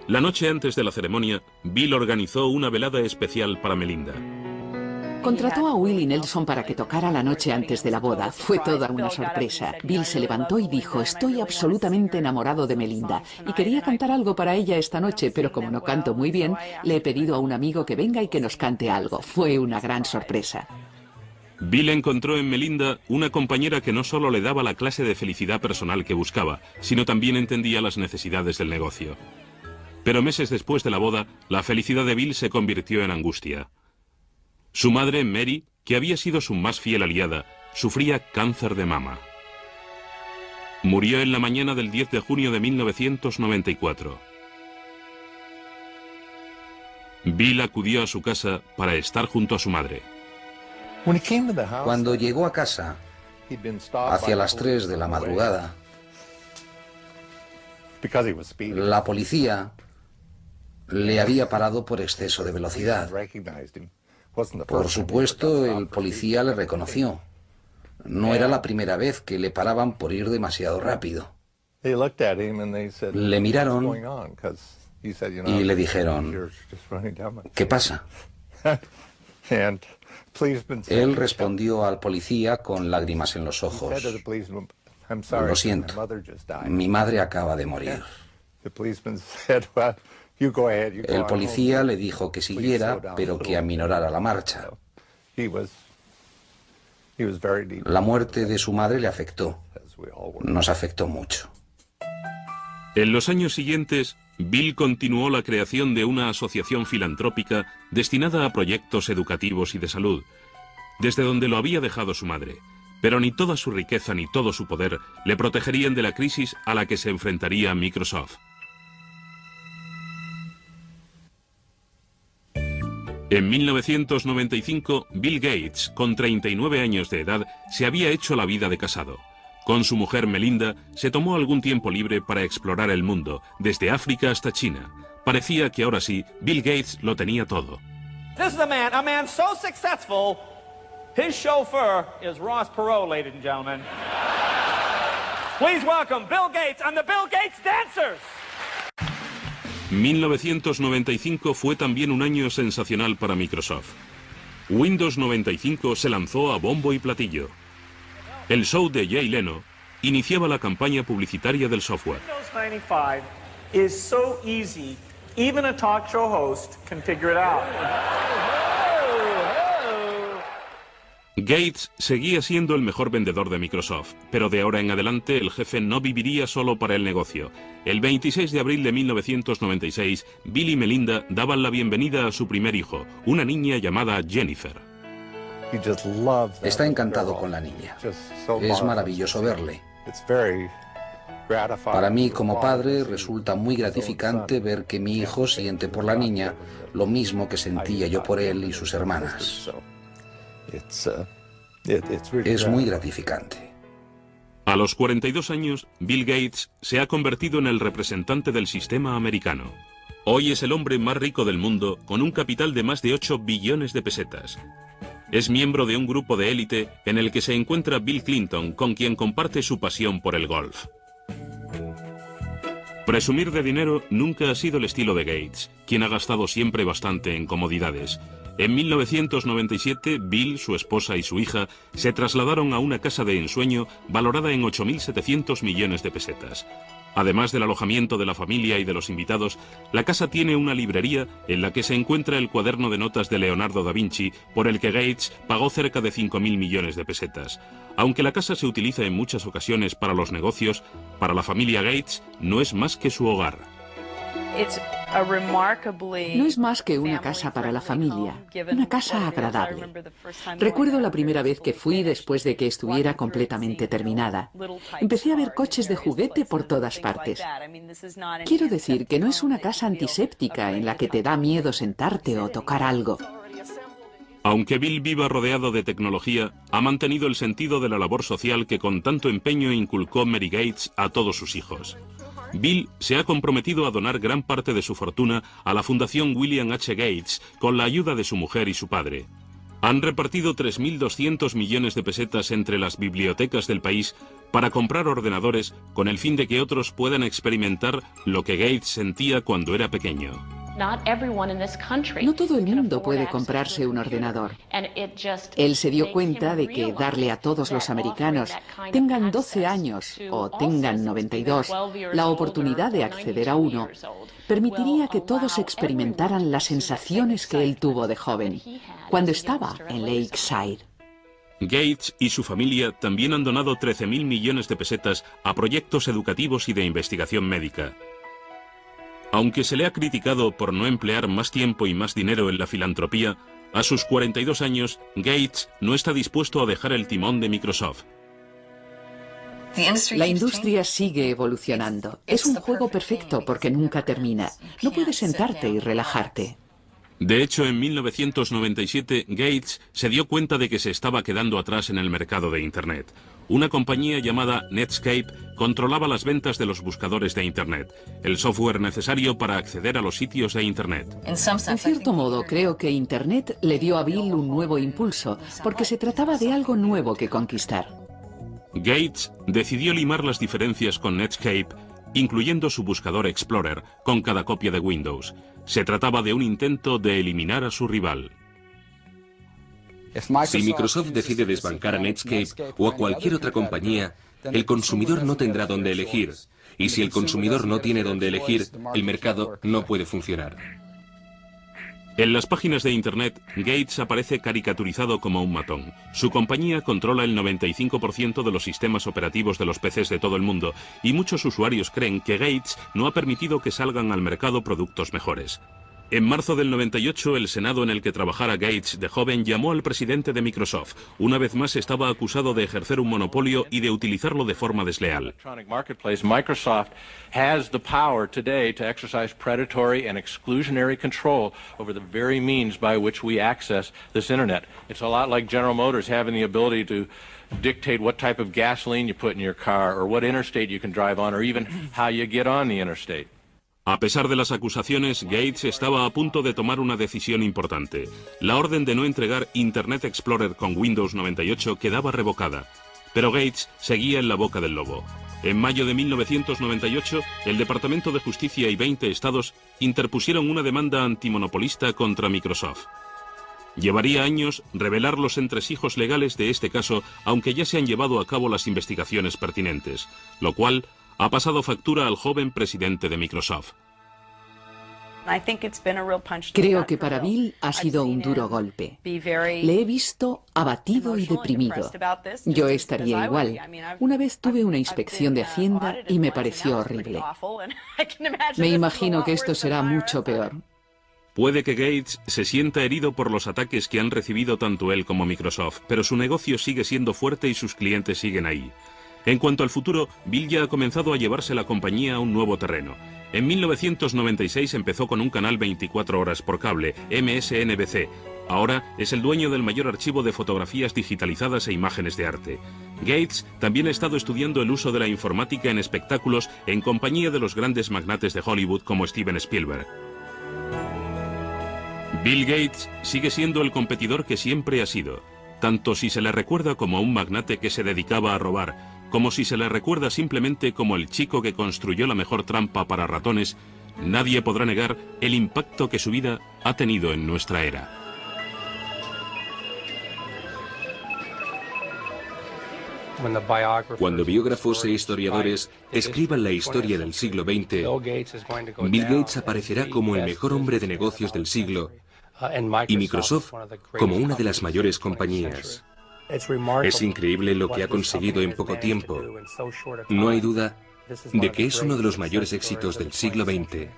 A: La noche antes de la ceremonia, Bill organizó una velada especial para Melinda.
B: Contrató a Willie Nelson para que tocara la noche antes de la boda. Fue toda una sorpresa. Bill se levantó y dijo: estoy absolutamente enamorado de Melinda y quería cantar algo para ella esta noche, pero como no canto muy bien, le he pedido a un amigo que venga y que nos cante algo. Fue una gran sorpresa.
A: Bill encontró en Melinda una compañera que no solo le daba la clase de felicidad personal que buscaba, sino también entendía las necesidades del negocio. Pero meses después de la boda, la felicidad de Bill se convirtió en angustia. Su madre, Mary, que había sido su más fiel aliada, sufría cáncer de mama. Murió en la mañana del 10 de junio de 1994. Bill acudió a su casa para estar junto a su madre.
C: Cuando llegó a casa, hacia las 3 de la madrugada, la policía le había parado por exceso de velocidad. Por supuesto, el policía le reconoció. No era la primera vez que le paraban por ir demasiado rápido. Le miraron y le dijeron, ¿qué pasa? Él respondió al policía con lágrimas en los ojos. Lo siento, mi madre acaba de morir. El policía le dijo que siguiera, pero que aminorara la marcha. La muerte de su madre le afectó. Nos afectó mucho.
A: En los años siguientes, Bill continuó la creación de una asociación filantrópica destinada a proyectos educativos y de salud, desde donde lo había dejado su madre. Pero ni toda su riqueza ni todo su poder le protegerían de la crisis a la que se enfrentaría Microsoft. En 1995, Bill Gates, con 39 años de edad, se había hecho la vida de casado. Con su mujer Melinda, se tomó algún tiempo libre para explorar el mundo, desde África hasta China. Parecía que ahora sí, Bill Gates lo tenía todo.
J: This is a man so successful, his chauffeur is Ross Perot, ladies and gentlemen. Please welcome Bill Gates and the Bill Gates Dancers.
A: 1995 fue también un año sensacional para Microsoft. Windows 95 se lanzó a bombo y platillo. El show de Jay Leno iniciaba la campaña publicitaria del software.
G: Windows 95 is so easy, even a talk show host can figure it out.
A: Gates seguía siendo el mejor vendedor de Microsoft, pero de ahora en adelante el jefe no viviría solo para el negocio. El 26 de abril de 1996, Bill y Melinda daban la bienvenida a su primer hijo, una niña llamada Jennifer.
C: Está encantado con la niña. Es maravilloso verle. Para mí, como padre, resulta muy gratificante ver que mi hijo siente por la niña lo mismo que sentía yo por él y sus hermanas. Es muy gratificante.
A: A los 42 años, Bill Gates se ha convertido en el representante del sistema americano. Hoy es el hombre más rico del mundo, con un capital de más de 8 billones de pesetas. Es miembro de un grupo de élite en el que se encuentra Bill Clinton, con quien comparte su pasión por el golf. Presumir de dinero nunca ha sido el estilo de Gates, quien ha gastado siempre bastante en comodidades. En 1997, Bill, su esposa y su hija se trasladaron a una casa de ensueño valorada en 8.700 millones de pesetas. Además del alojamiento de la familia y de los invitados, la casa tiene una librería en la que se encuentra el cuaderno de notas de Leonardo da Vinci, por el que Gates pagó cerca de 5.000 millones de pesetas. Aunque la casa se utiliza en muchas ocasiones para los negocios, para la familia Gates no es más que su hogar.
B: No es más que una casa para la familia, una casa agradable. Recuerdo la primera vez que fui después de que estuviera completamente terminada. Empecé a ver coches de juguete por todas partes. Quiero decir que no es una casa antiséptica en la que te da miedo sentarte o tocar algo.
A: Aunque Bill viva rodeado de tecnología, ha mantenido el sentido de la labor social que con tanto empeño inculcó Mary Gates a todos sus hijos. Bill se ha comprometido a donar gran parte de su fortuna a la Fundación William H. Gates con la ayuda de su mujer y su padre. Han repartido 3.200 millones de pesetas entre las bibliotecas del país para comprar ordenadores con el fin de que otros puedan experimentar lo que Gates sentía cuando era pequeño.
B: No todo el mundo puede comprarse un ordenador. Él se dio cuenta de que darle a todos los americanos, tengan 12 años o tengan 92, la oportunidad de acceder a uno, permitiría que todos experimentaran las sensaciones que él tuvo de joven, cuando estaba en Lakeside.
A: Gates y su familia también han donado 13.000 millones de pesetas a proyectos educativos y de investigación médica. Aunque se le ha criticado por no emplear más tiempo y más dinero en la filantropía, a sus 42 años, Gates no está dispuesto a dejar el timón de Microsoft.
B: La industria sigue evolucionando. Es un juego perfecto porque nunca termina. No puedes sentarte y relajarte.
A: De hecho, en 1997, Gates se dio cuenta de que se estaba quedando atrás en el mercado de Internet. Una compañía llamada Netscape controlaba las ventas de los buscadores de Internet, el software necesario para acceder a los sitios de Internet.
B: En cierto modo, creo que Internet le dio a Bill un nuevo impulso, porque se trataba de algo nuevo que conquistar.
A: Gates decidió limar las diferencias con Netscape, incluyendo su buscador Explorer, con cada copia de Windows. Se trataba de un intento de eliminar a su rival.
F: Si Microsoft decide desbancar a Netscape o a cualquier otra compañía, el consumidor no tendrá dónde elegir. Y si el consumidor no tiene dónde elegir, el mercado no puede funcionar.
A: En las páginas de Internet, Gates aparece caricaturizado como un matón. Su compañía controla el 95% de los sistemas operativos de los PCs de todo el mundo, y muchos usuarios creen que Gates no ha permitido que salgan al mercado productos mejores. En marzo del 98, el Senado en el que trabajara Gates de joven llamó al presidente de Microsoft. Una vez más estaba acusado de ejercer un monopolio y de utilizarlo de forma desleal.
K: Microsoft has the power today to exercise predatory and exclusionary control over the very means by which we access this internet. It's a lot like General Motors having the ability to dictate what type of gasoline you put in your car, or what interstate you can drive on, or even how you get on the interstate.
A: A pesar de las acusaciones, Gates estaba a punto de tomar una decisión importante. La orden de no entregar Internet Explorer con Windows 98 quedaba revocada. Pero Gates seguía en la boca del lobo. En mayo de 1998, el Departamento de Justicia y 20 estados interpusieron una demanda antimonopolista contra Microsoft. Llevaría años revelar los entresijos legales de este caso, aunque ya se han llevado a cabo las investigaciones pertinentes, lo cual ha pasado factura al joven presidente de Microsoft.
B: Creo que para Bill ha sido un duro golpe. Le he visto abatido y deprimido. Yo estaría igual. Una vez tuve una inspección de Hacienda y me pareció horrible. Me imagino que esto será mucho peor.
A: Puede que Gates se sienta herido por los ataques que han recibido tanto él como Microsoft, pero su negocio sigue siendo fuerte y sus clientes siguen ahí. En cuanto al futuro, Bill ya ha comenzado a llevarse la compañía a un nuevo terreno. En 1996 empezó con un canal 24 horas por cable, MSNBC. Ahora es el dueño del mayor archivo de fotografías digitalizadas e imágenes de arte. Gates también ha estado estudiando el uso de la informática en espectáculos en compañía de los grandes magnates de Hollywood como Steven Spielberg. Bill Gates sigue siendo el competidor que siempre ha sido, tanto si se le recuerda como un magnate que se dedicaba a robar, como si se le recuerda simplemente como el chico que construyó la mejor trampa para ratones. Nadie podrá negar el impacto que su vida ha tenido en nuestra era.
F: Cuando biógrafos e historiadores escriban la historia del siglo XX, Bill Gates aparecerá como el mejor hombre de negocios del siglo y Microsoft como una de las mayores compañías. Es increíble lo que ha conseguido en poco tiempo. No hay duda de que es uno de los mayores éxitos del siglo XX.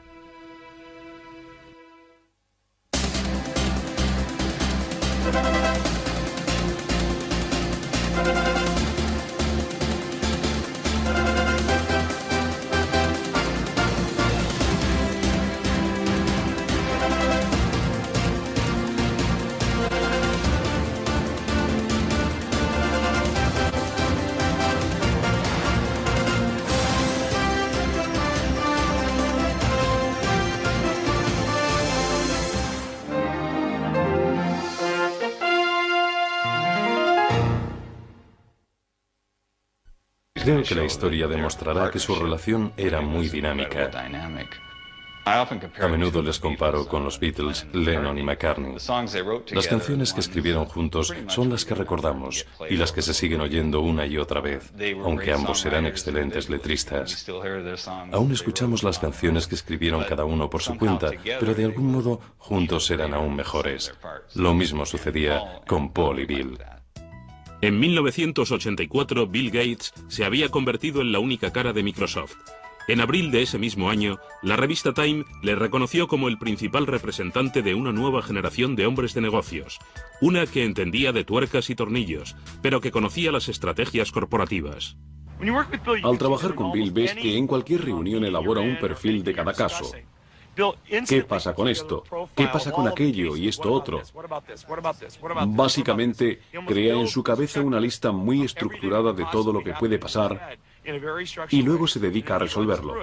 E: Creo que la historia demostrará que su relación era muy dinámica. A menudo les comparo con los Beatles, Lennon y McCartney. Las canciones que escribieron juntos son las que recordamos y las que se siguen oyendo una y otra vez, aunque ambos eran excelentes letristas. Aún escuchamos las canciones que escribieron cada uno por su cuenta, pero de algún modo juntos eran aún mejores. Lo mismo sucedía con Paul y Bill.
A: En 1984, Bill Gates se había convertido en la única cara de Microsoft. En abril de ese mismo año, la revista Time le reconoció como el principal representante de una nueva generación de hombres de negocios, una que entendía de tuercas y tornillos, pero que conocía las estrategias corporativas.
D: Al trabajar con Bill ves que en cualquier reunión elabora un perfil de cada caso. ¿Qué pasa con esto? ¿Qué pasa con aquello y esto otro? Básicamente, crea en su cabeza una lista muy estructurada de todo lo que puede pasar y luego se dedica a resolverlo.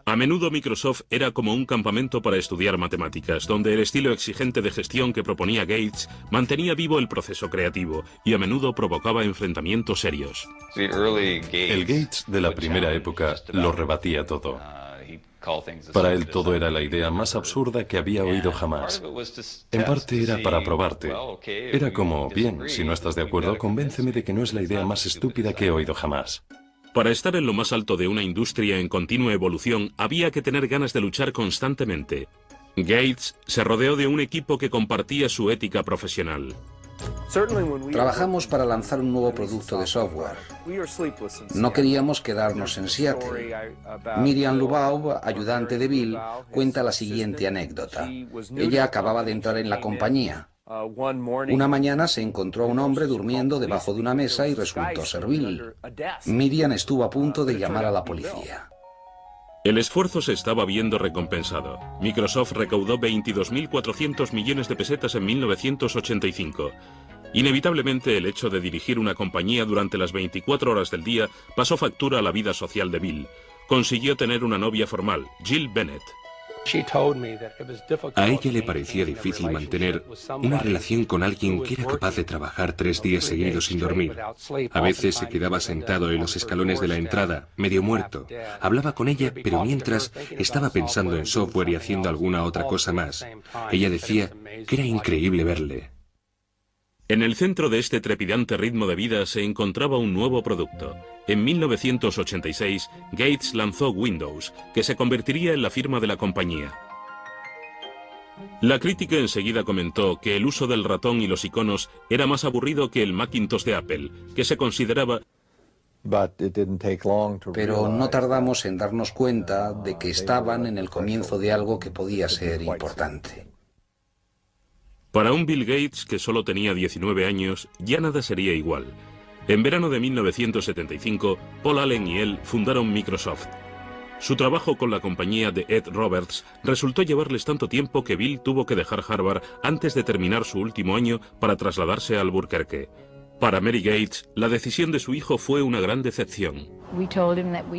A: A menudo Microsoft era como un campamento para estudiar matemáticas, donde el estilo exigente de gestión que proponía Gates mantenía vivo el proceso creativo y a menudo provocaba enfrentamientos serios.
E: El Gates de la primera época lo rebatía todo. Para él todo era la idea más absurda que había oído jamás. En parte era para probarte. Era como, bien, si no estás de acuerdo, convénceme de que no es la idea más estúpida que he oído jamás.
A: Para estar en lo más alto de una industria en continua evolución, había que tener ganas de luchar constantemente. Gates se rodeó de un equipo que compartía su ética profesional.
C: Trabajamos para lanzar un nuevo producto de software. No queríamos quedarnos en Seattle. Miriam Lubaub, ayudante de Bill, cuenta la siguiente anécdota. Ella acababa de entrar en la compañía. Una mañana se encontró a un hombre durmiendo debajo de una mesa y resultó ser Bill. Miriam estuvo a punto de llamar a la policía.
A: El esfuerzo se estaba viendo recompensado. Microsoft recaudó 22.400 millones de pesetas en 1985. Inevitablemente, el hecho de dirigir una compañía durante las 24 horas del día pasó factura a la vida social de Bill. Consiguió tener una novia formal, Jill Bennett.
F: A ella le parecía difícil mantener una relación con alguien que era capaz de trabajar 3 días seguidos sin dormir. A veces se quedaba sentado en los escalones de la entrada, medio muerto. Hablaba con ella, pero mientras estaba pensando en software y haciendo alguna otra cosa más. Ella decía que era increíble verle.
A: En el centro de este trepidante ritmo de vida se encontraba un nuevo producto. En 1986, Gates lanzó Windows, que se convertiría en la firma de la compañía. La crítica enseguida comentó que el uso del ratón y los iconos era más aburrido que el Macintosh de Apple, que se consideraba...
C: Pero no tardamos en darnos cuenta de que estaban en el comienzo de algo que podía ser importante.
A: Para un Bill Gates que solo tenía 19 años, ya nada sería igual. En verano de 1975, Paul Allen y él fundaron Microsoft. Su trabajo con la compañía de Ed Roberts resultó llevarles tanto tiempo que Bill tuvo que dejar Harvard antes de terminar su último año para trasladarse a Albuquerque. Para Mary Gates, la decisión de su hijo fue una gran decepción.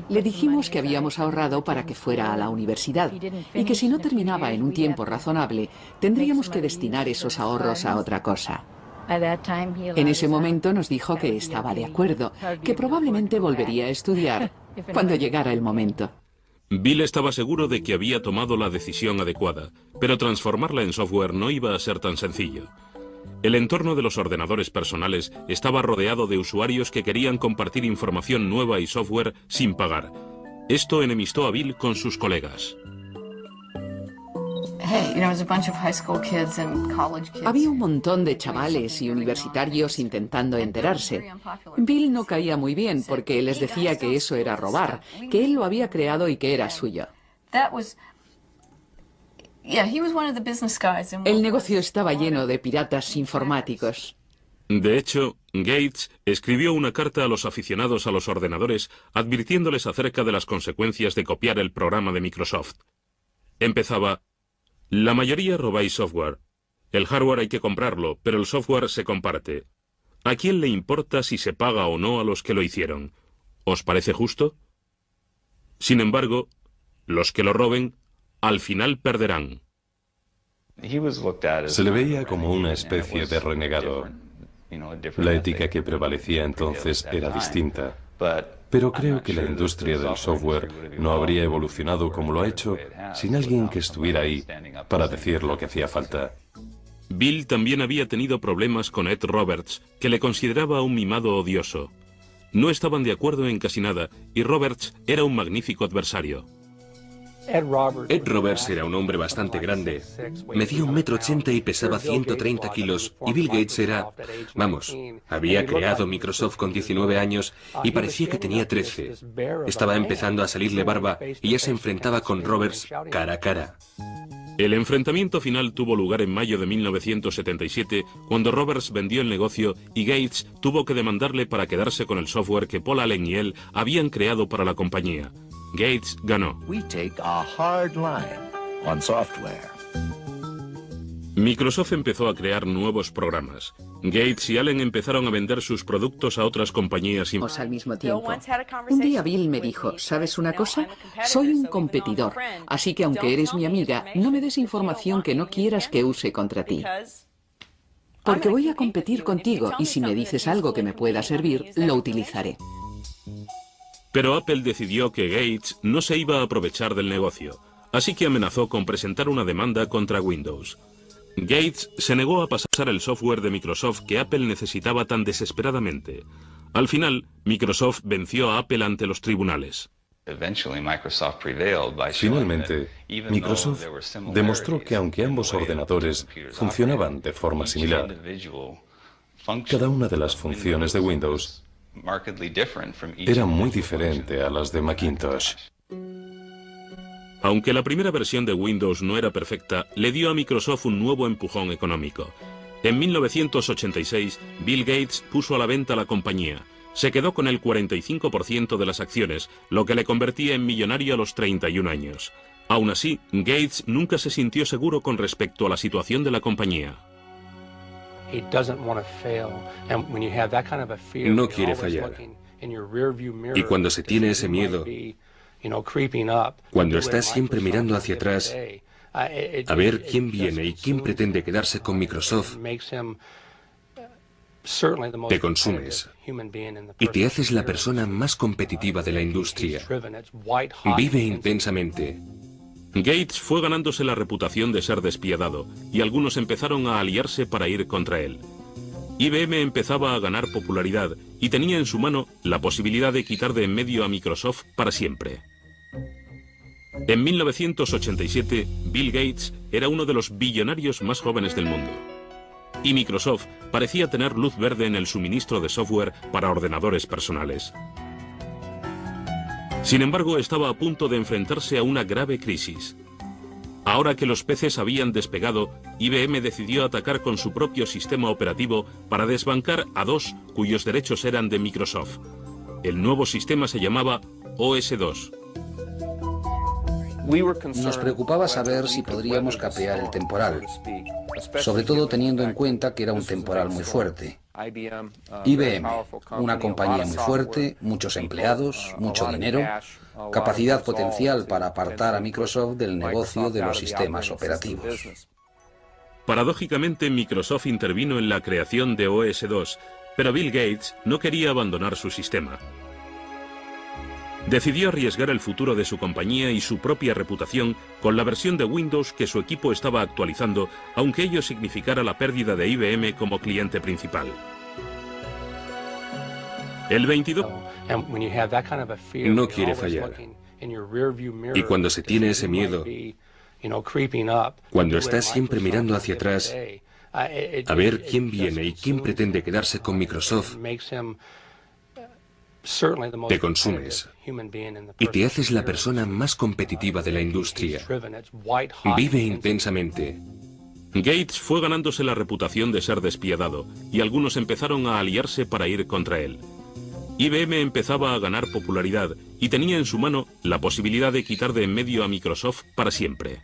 B: Le dijimos que habíamos ahorrado para que fuera a la universidad y que si no terminaba en un tiempo razonable, tendríamos que destinar esos ahorros a otra cosa. En ese momento nos dijo que estaba de acuerdo, que probablemente volvería a estudiar cuando llegara el momento.
A: Bill estaba seguro de que había tomado la decisión adecuada, pero transformarla en software no iba a ser tan sencillo. El entorno de los ordenadores personales estaba rodeado de usuarios que querían compartir información nueva y software sin pagar. Esto enemistó a Bill con sus colegas.
B: Había un montón de chavales y universitarios intentando enterarse. Bill no caía muy bien porque les decía que eso era robar, que él lo había creado y que era suyo. El negocio estaba lleno de piratas informáticos.
A: De hecho, Gates escribió una carta a los aficionados a los ordenadores advirtiéndoles acerca de las consecuencias de copiar el programa de Microsoft. Empezaba: la mayoría robáis software. El hardware hay que comprarlo, pero el software se comparte. ¿A quién le importa si se paga o no a los que lo hicieron? ¿Os parece justo? Sin embargo, los que lo roben al final perderán.
E: Se le veía como una especie de renegado. La ética que prevalecía entonces era distinta. Pero creo que la industria del software no habría evolucionado como lo ha hecho sin alguien que estuviera ahí para decir lo que hacía falta.
A: Bill también había tenido problemas con Ed Roberts, que le consideraba un mimado odioso. No estaban de acuerdo en casi nada, y Roberts era un magnífico adversario.
F: Ed Roberts era un hombre bastante grande. Medía 1,80 m y pesaba 130 kilos. Y Bill Gates era... Vamos, había creado Microsoft con 19 años y parecía que tenía 13. Estaba empezando a salirle barba y ya se enfrentaba con Roberts cara a cara.
A: El enfrentamiento final tuvo lugar en mayo de 1977, cuando Roberts vendió el negocio y Gates tuvo que demandarle para quedarse con el software que Paul Allen y él habían creado para la compañía. Gates ganó. Microsoft empezó a crear nuevos programas. Gates y Allen empezaron a vender sus productos a otras compañías
B: al mismo tiempo. Un día Bill me dijo, ¿sabes una cosa? Soy un competidor, así que aunque eres mi amiga, no me des información que no quieras que use contra ti. Porque voy a competir contigo y si me dices algo que me pueda servir, lo utilizaré.
A: Pero Apple decidió que Gates no se iba a aprovechar del negocio, así que amenazó con presentar una demanda contra Windows. Gates se negó a pasar el software de Microsoft que Apple necesitaba tan desesperadamente. Al final, Microsoft venció a Apple ante los tribunales.
E: Finalmente, Microsoft demostró que aunque ambos ordenadores funcionaban de forma similar, cada una de las funciones de Windows era muy diferente a las de Macintosh.
A: Aunque la primera versión de Windows no era perfecta, le dio a Microsoft un nuevo empujón económico. En 1986, Bill Gates puso a la venta la compañía. Se quedó con el 45% de las acciones, lo que le convertía en millonario a los 31 años. Aún así, Gates nunca se sintió seguro con respecto a la situación de la compañía.
F: No quiere fallar. Y cuando se tiene ese miedo, cuando estás siempre mirando hacia atrás, a ver quién viene y quién pretende quedarse con Microsoft, te consumes y te haces la persona más competitiva de la industria. Vive intensamente.
A: Gates fue ganándose la reputación de ser despiadado y algunos empezaron a aliarse para ir contra él. IBM empezaba a ganar popularidad y tenía en su mano la posibilidad de quitar de en medio a Microsoft para siempre. En 1987, Bill Gates era uno de los billonarios más jóvenes del mundo. Y Microsoft parecía tener luz verde en el suministro de software para ordenadores personales. Sin embargo, estaba a punto de enfrentarse a una grave crisis. Ahora que los peces habían despegado, IBM decidió atacar con su propio sistema operativo para desbancar a dos cuyos derechos eran de Microsoft. El nuevo sistema se llamaba OS2.
C: Nos preocupaba saber si podríamos capear el temporal, sobre todo teniendo en cuenta que era un temporal muy fuerte. IBM, una compañía muy fuerte, muchos empleados, mucho dinero, capacidad potencial para apartar a Microsoft del negocio de los sistemas operativos.
A: Paradójicamente, Microsoft intervino en la creación de OS2, pero Bill Gates no quería abandonar su sistema. Decidió arriesgar el futuro de su compañía y su propia reputación con la versión de Windows que su equipo estaba actualizando, aunque ello significara la pérdida de IBM como cliente principal. El 22...
F: No quiere fallar. Y cuando se tiene ese miedo, cuando estás siempre mirando hacia atrás, a ver quién viene y quién pretende quedarse con Microsoft, te consumes y te haces la persona más competitiva de la industria. Vive intensamente.
A: Gates fue ganándose la reputación de ser despiadado y algunos empezaron a aliarse para ir contra él. IBM empezaba a ganar popularidad y tenía en su mano la posibilidad de quitar de en medio a Microsoft para siempre.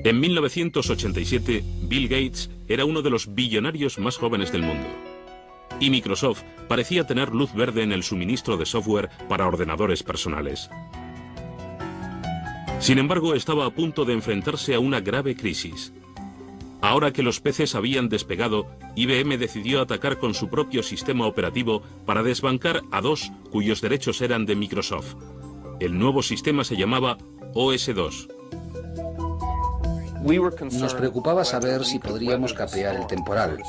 A: En 1987, Bill Gates era uno de los billonarios más jóvenes del mundo. Y Microsoft parecía tener luz verde en el suministro de software para ordenadores personales. Sin embargo, estaba a punto de enfrentarse a una grave crisis. Ahora que los peces habían despegado, IBM decidió atacar con su propio sistema operativo para desbancar a dos cuyos derechos eran de Microsoft. El nuevo sistema se llamaba OS2.
C: Nos preocupaba saber si podríamos capear el temporal,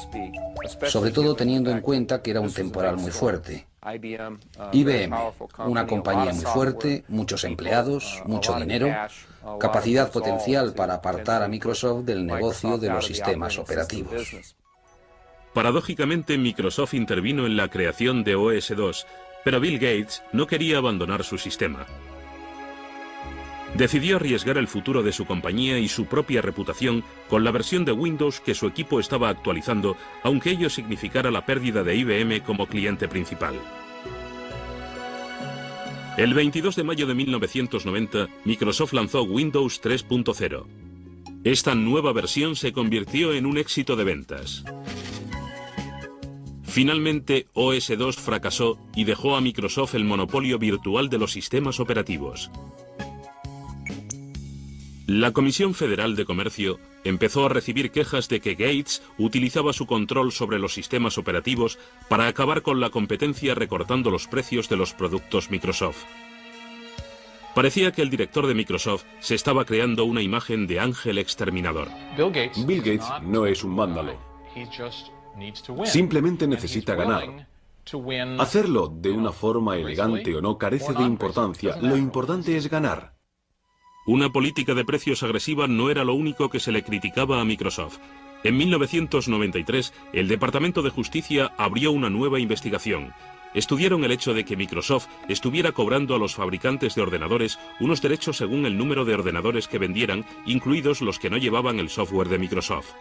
C: sobre todo teniendo en cuenta que era un temporal muy fuerte. IBM, una compañía muy fuerte, muchos empleados, mucho dinero, capacidad potencial para apartar a Microsoft del negocio de los sistemas operativos.
A: Paradójicamente, Microsoft intervino en la creación de OS2, pero Bill Gates no quería abandonar su sistema. Decidió arriesgar el futuro de su compañía y su propia reputación con la versión de Windows que su equipo estaba actualizando, aunque ello significara la pérdida de IBM como cliente principal. El 22 de mayo de 1990, Microsoft lanzó Windows 3.0. Esta nueva versión se convirtió en un éxito de ventas. Finalmente, OS2 fracasó y dejó a Microsoft el monopolio virtual de los sistemas operativos. La Comisión Federal de Comercio empezó a recibir quejas de que Gates utilizaba su control sobre los sistemas operativos para acabar con la competencia recortando los precios de los productos Microsoft. Parecía que el director de Microsoft se estaba creando una imagen de ángel exterminador.
D: Bill Gates no es un vándalo. Simplemente necesita ganar. Hacerlo de una forma elegante o no carece de importancia. Lo importante es ganar.
A: Una política de precios agresiva no era lo único que se le criticaba a Microsoft. En 1993, el Departamento de Justicia abrió una nueva investigación. Estudiaron el hecho de que Microsoft estuviera cobrando a los fabricantes de ordenadores unos derechos según el número de ordenadores que vendieran, incluidos los que no llevaban el software de Microsoft.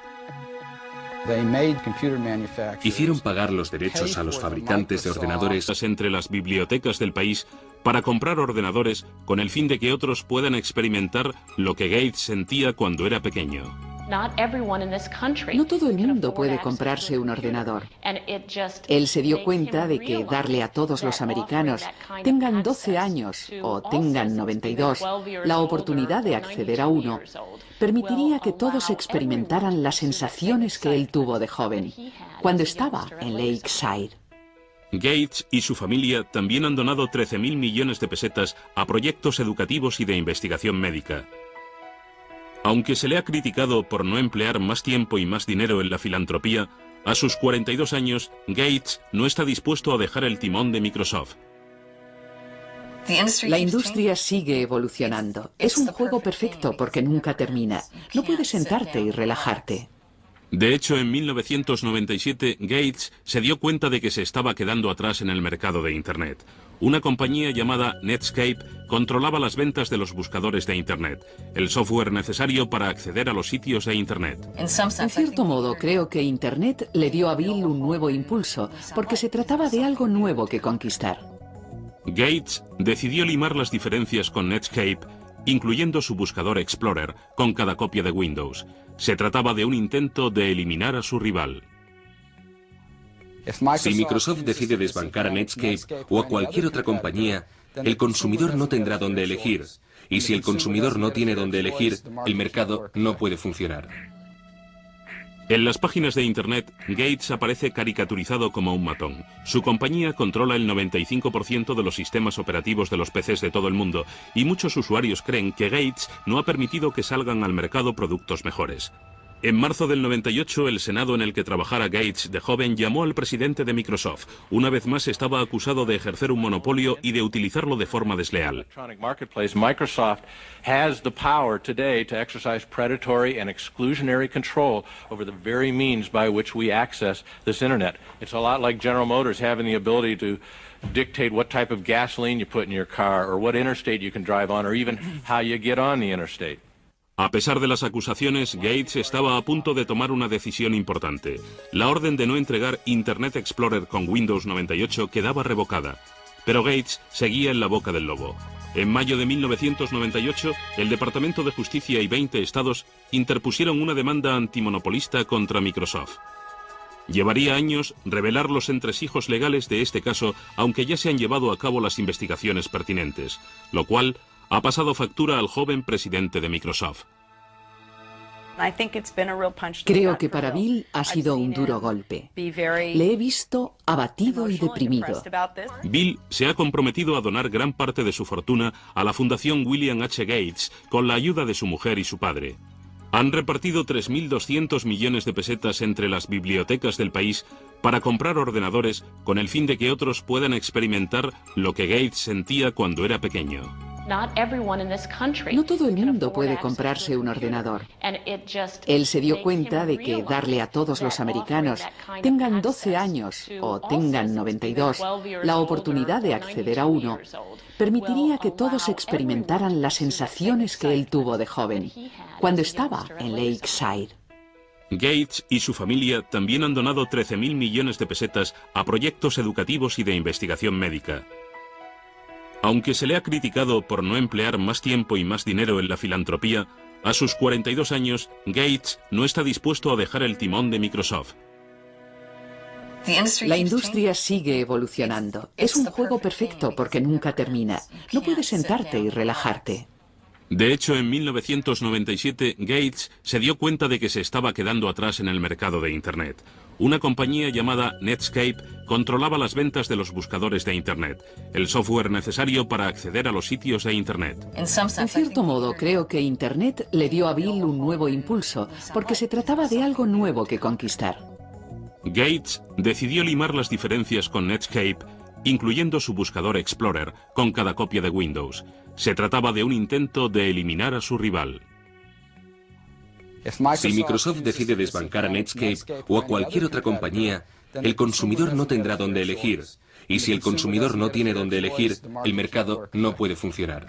F: Hicieron pagar los derechos a los fabricantes de ordenadores
A: entre las bibliotecas del país para comprar ordenadores con el fin de que otros puedan experimentar lo que Gates sentía cuando era pequeño.
B: No todo el mundo puede comprarse un ordenador. Él se dio cuenta de que darle a todos los americanos, tengan 12 años o tengan 92, la oportunidad de acceder a uno, permitiría que todos experimentaran las sensaciones que él tuvo de joven, cuando estaba en Lakeside.
A: Gates y su familia también han donado 13.000 millones de pesetas a proyectos educativos y de investigación médica. Aunque se le ha criticado por no emplear más tiempo y más dinero en la filantropía, a sus 42 años, Gates no está dispuesto a dejar el timón de Microsoft.
B: La industria sigue evolucionando. Es un juego perfecto porque nunca termina. No puedes sentarte y relajarte.
A: De hecho, en 1997, Gates se dio cuenta de que se estaba quedando atrás en el mercado de Internet. Una compañía llamada Netscape controlaba las ventas de los buscadores de Internet, el software necesario para acceder a los sitios de Internet.
B: En cierto modo, creo que Internet le dio a Bill un nuevo impulso, porque se trataba de algo nuevo que conquistar.
A: Gates decidió limar las diferencias con Netscape, incluyendo su buscador Explorer, con cada copia de Windows. Se trataba de un intento de eliminar a su rival.
F: Si Microsoft decide desbancar a Netscape o a cualquier otra compañía, el consumidor no tendrá dónde elegir. Y si el consumidor no tiene dónde elegir, el mercado no puede funcionar.
A: En las páginas de Internet, Gates aparece caricaturizado como un matón. Su compañía controla el 95% de los sistemas operativos de los PCs de todo el mundo, y muchos usuarios creen que Gates no ha permitido que salgan al mercado productos mejores. En marzo del 98, el Senado en el que trabajara Gates de joven llamó al presidente de Microsoft. Una vez más estaba acusado de ejercer un monopolio y de utilizarlo de forma desleal.
K: Microsoft has the power today to exercise predatory and exclusionary control over the very means by which we access this internet. It's a lot like General Motors having the ability to dictate what type of gasoline you put in your car, or what interstate you can drive on, or even how you get on the interstate.
A: A pesar de las acusaciones, Gates estaba a punto de tomar una decisión importante. La orden de no entregar Internet Explorer con Windows 98 quedaba revocada. Pero Gates seguía en la boca del lobo. En mayo de 1998, el Departamento de Justicia y 20 estados interpusieron una demanda antimonopolista contra Microsoft. Llevaría años revelar los entresijos legales de este caso, aunque ya se han llevado a cabo las investigaciones pertinentes, lo cual ha pasado factura al joven presidente de Microsoft.
B: Creo que para Bill ha sido un duro golpe. Le he visto abatido y deprimido.
A: Bill se ha comprometido a donar gran parte de su fortuna a la Fundación William H. Gates con la ayuda de su mujer y su padre. Han repartido 3.200 millones de pesetas entre las bibliotecas del país para comprar ordenadores con el fin de que otros puedan experimentar lo que Gates sentía cuando era pequeño.
B: No todo el mundo puede comprarse un ordenador. Él se dio cuenta de que darle a todos los americanos, tengan 12 años o tengan 92, la oportunidad de acceder a uno, permitiría que todos experimentaran las sensaciones que él tuvo de joven, cuando estaba en Lakeside.
A: Gates y su familia también han donado 13.000 millones de pesetas a proyectos educativos y de investigación médica. Aunque se le ha criticado por no emplear más tiempo y más dinero en la filantropía, a sus 42 años, Gates no está dispuesto a dejar el timón de Microsoft.
B: La industria sigue evolucionando. Es un juego perfecto porque nunca termina. No puedes sentarte y relajarte.
A: De hecho, en 1997, Gates se dio cuenta de que se estaba quedando atrás en el mercado de Internet. Una compañía llamada Netscape controlaba las ventas de los buscadores de Internet, el software necesario para acceder a los sitios de Internet.
B: En cierto modo, creo que Internet le dio a Bill un nuevo impulso, porque se trataba de algo nuevo que conquistar.
A: Gates decidió limar las diferencias con Netscape, incluyendo su buscador Explorer, con cada copia de Windows. Se trataba de un intento de eliminar a su rival.
F: Si Microsoft decide desbancar a Netscape o a cualquier otra compañía, el consumidor no tendrá dónde elegir. Y si el consumidor no tiene dónde elegir, el mercado no puede funcionar.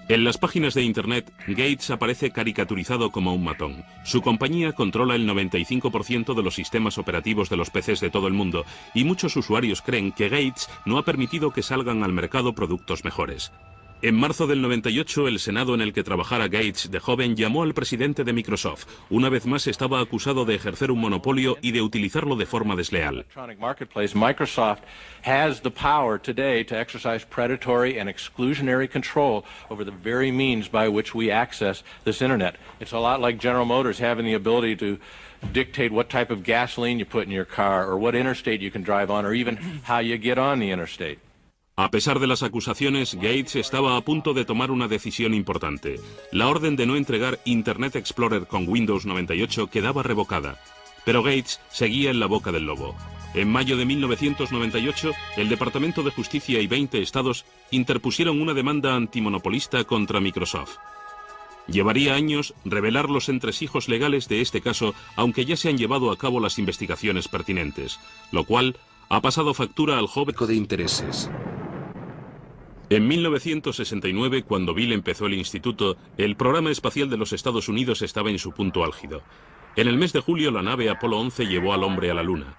A: En las páginas de Internet, Gates aparece caricaturizado como un matón. Su compañía controla el 95% de los sistemas operativos de los PCs de todo el mundo, y muchos usuarios creen que Gates no ha permitido que salgan al mercado productos mejores. En marzo del 98, el Senado en el que trabajara Gates de joven llamó al presidente de Microsoft. Una vez más estaba acusado de ejercer un monopolio y de utilizarlo de forma desleal.
K: Microsoft has the power today to exercise predatory and exclusionary control over the very means by which we access this internet. It's a lot like General Motors having the ability to dictate what type of gasoline you put in your car, or what interstate you can drive on, or even how you get on the interstate.
A: A pesar de las acusaciones, Gates estaba a punto de tomar una decisión importante. La orden de no entregar Internet Explorer con Windows 98 quedaba revocada. Pero Gates seguía en la boca del lobo. En mayo de 1998, el Departamento de Justicia y 20 estados interpusieron una demanda antimonopolista contra Microsoft. Llevaría años revelar los entresijos legales de este caso, aunque ya se han llevado a cabo las investigaciones pertinentes, lo cual ha pasado factura al joven
F: de intereses.
A: En 1969, cuando Bill empezó el instituto, el programa espacial de los Estados Unidos estaba en su punto álgido. En el mes de julio, la nave Apolo 11 llevó al hombre a la Luna.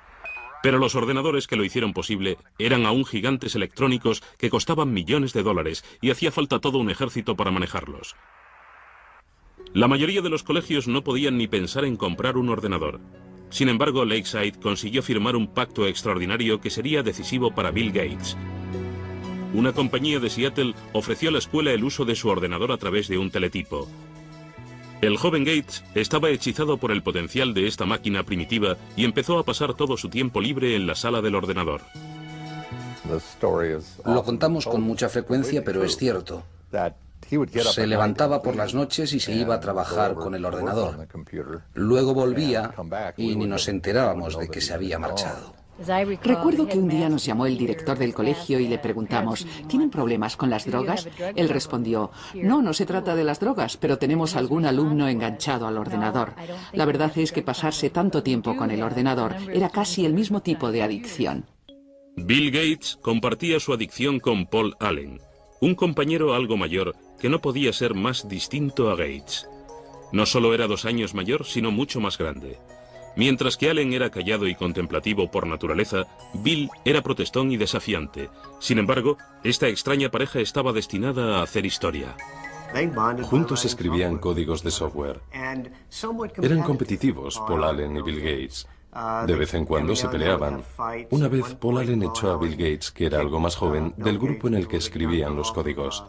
A: Pero los ordenadores que lo hicieron posible eran aún gigantes electrónicos que costaban millones de dólares y hacía falta todo un ejército para manejarlos. La mayoría de los colegios no podían ni pensar en comprar un ordenador. Sin embargo, Lakeside consiguió firmar un pacto extraordinario que sería decisivo para Bill Gates. Una compañía de Seattle ofreció a la escuela el uso de su ordenador a través de un teletipo. El joven Gates estaba hechizado por el potencial de esta máquina primitiva y empezó a pasar todo su tiempo libre en la sala del ordenador.
C: Lo contamos con mucha frecuencia, pero es cierto. Se levantaba por las noches y se iba a trabajar con el ordenador. Luego volvía y ni nos enterábamos de que se había marchado.
B: Recuerdo que un día nos llamó el director del colegio y le preguntamos, ¿tienen problemas con las drogas? Él respondió, no se trata de las drogas, pero tenemos algún alumno enganchado al ordenador. La verdad es que pasarse tanto tiempo con el ordenador era casi el mismo tipo de adicción.
A: Bill Gates compartía su adicción con Paul Allen, un compañero algo mayor que no podía ser más distinto a Gates. No solo era 2 años mayor, sino mucho más grande. Mientras que Allen era callado y contemplativo por naturaleza, Bill era protestón y desafiante. Sin embargo, esta extraña pareja estaba destinada a hacer historia.
E: Juntos escribían códigos de software. Eran competitivos, Paul Allen y Bill Gates. De vez en cuando se peleaban. Una vez Paul Allen echó a Bill Gates, que era algo más joven, del grupo en el que escribían los códigos.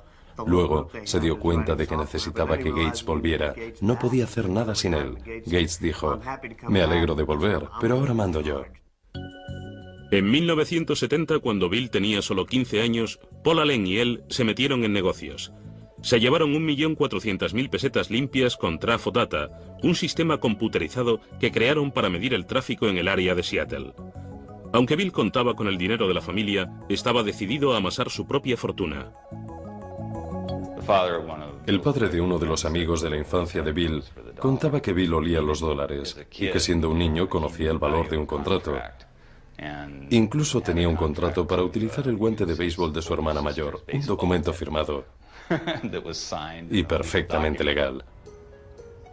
E: Luego se dio cuenta de que necesitaba que Gates volviera. No podía hacer nada sin él. Gates dijo, me alegro de volver, pero ahora mando yo.
A: En 1970, cuando Bill tenía solo 15 años, Paul Allen y él se metieron en negocios. Se llevaron 1.400.000 pesetas limpias con Trafo Data, un sistema computerizado que crearon para medir el tráfico en el área de Seattle. Aunque Bill contaba con el dinero de la familia, estaba decidido a amasar su propia fortuna.
E: El padre de uno de los amigos de la infancia de Bill contaba que Bill olía los dólares y que siendo un niño conocía el valor de un contrato. Incluso tenía un contrato para utilizar el guante de béisbol de su hermana mayor, un documento firmado y perfectamente legal.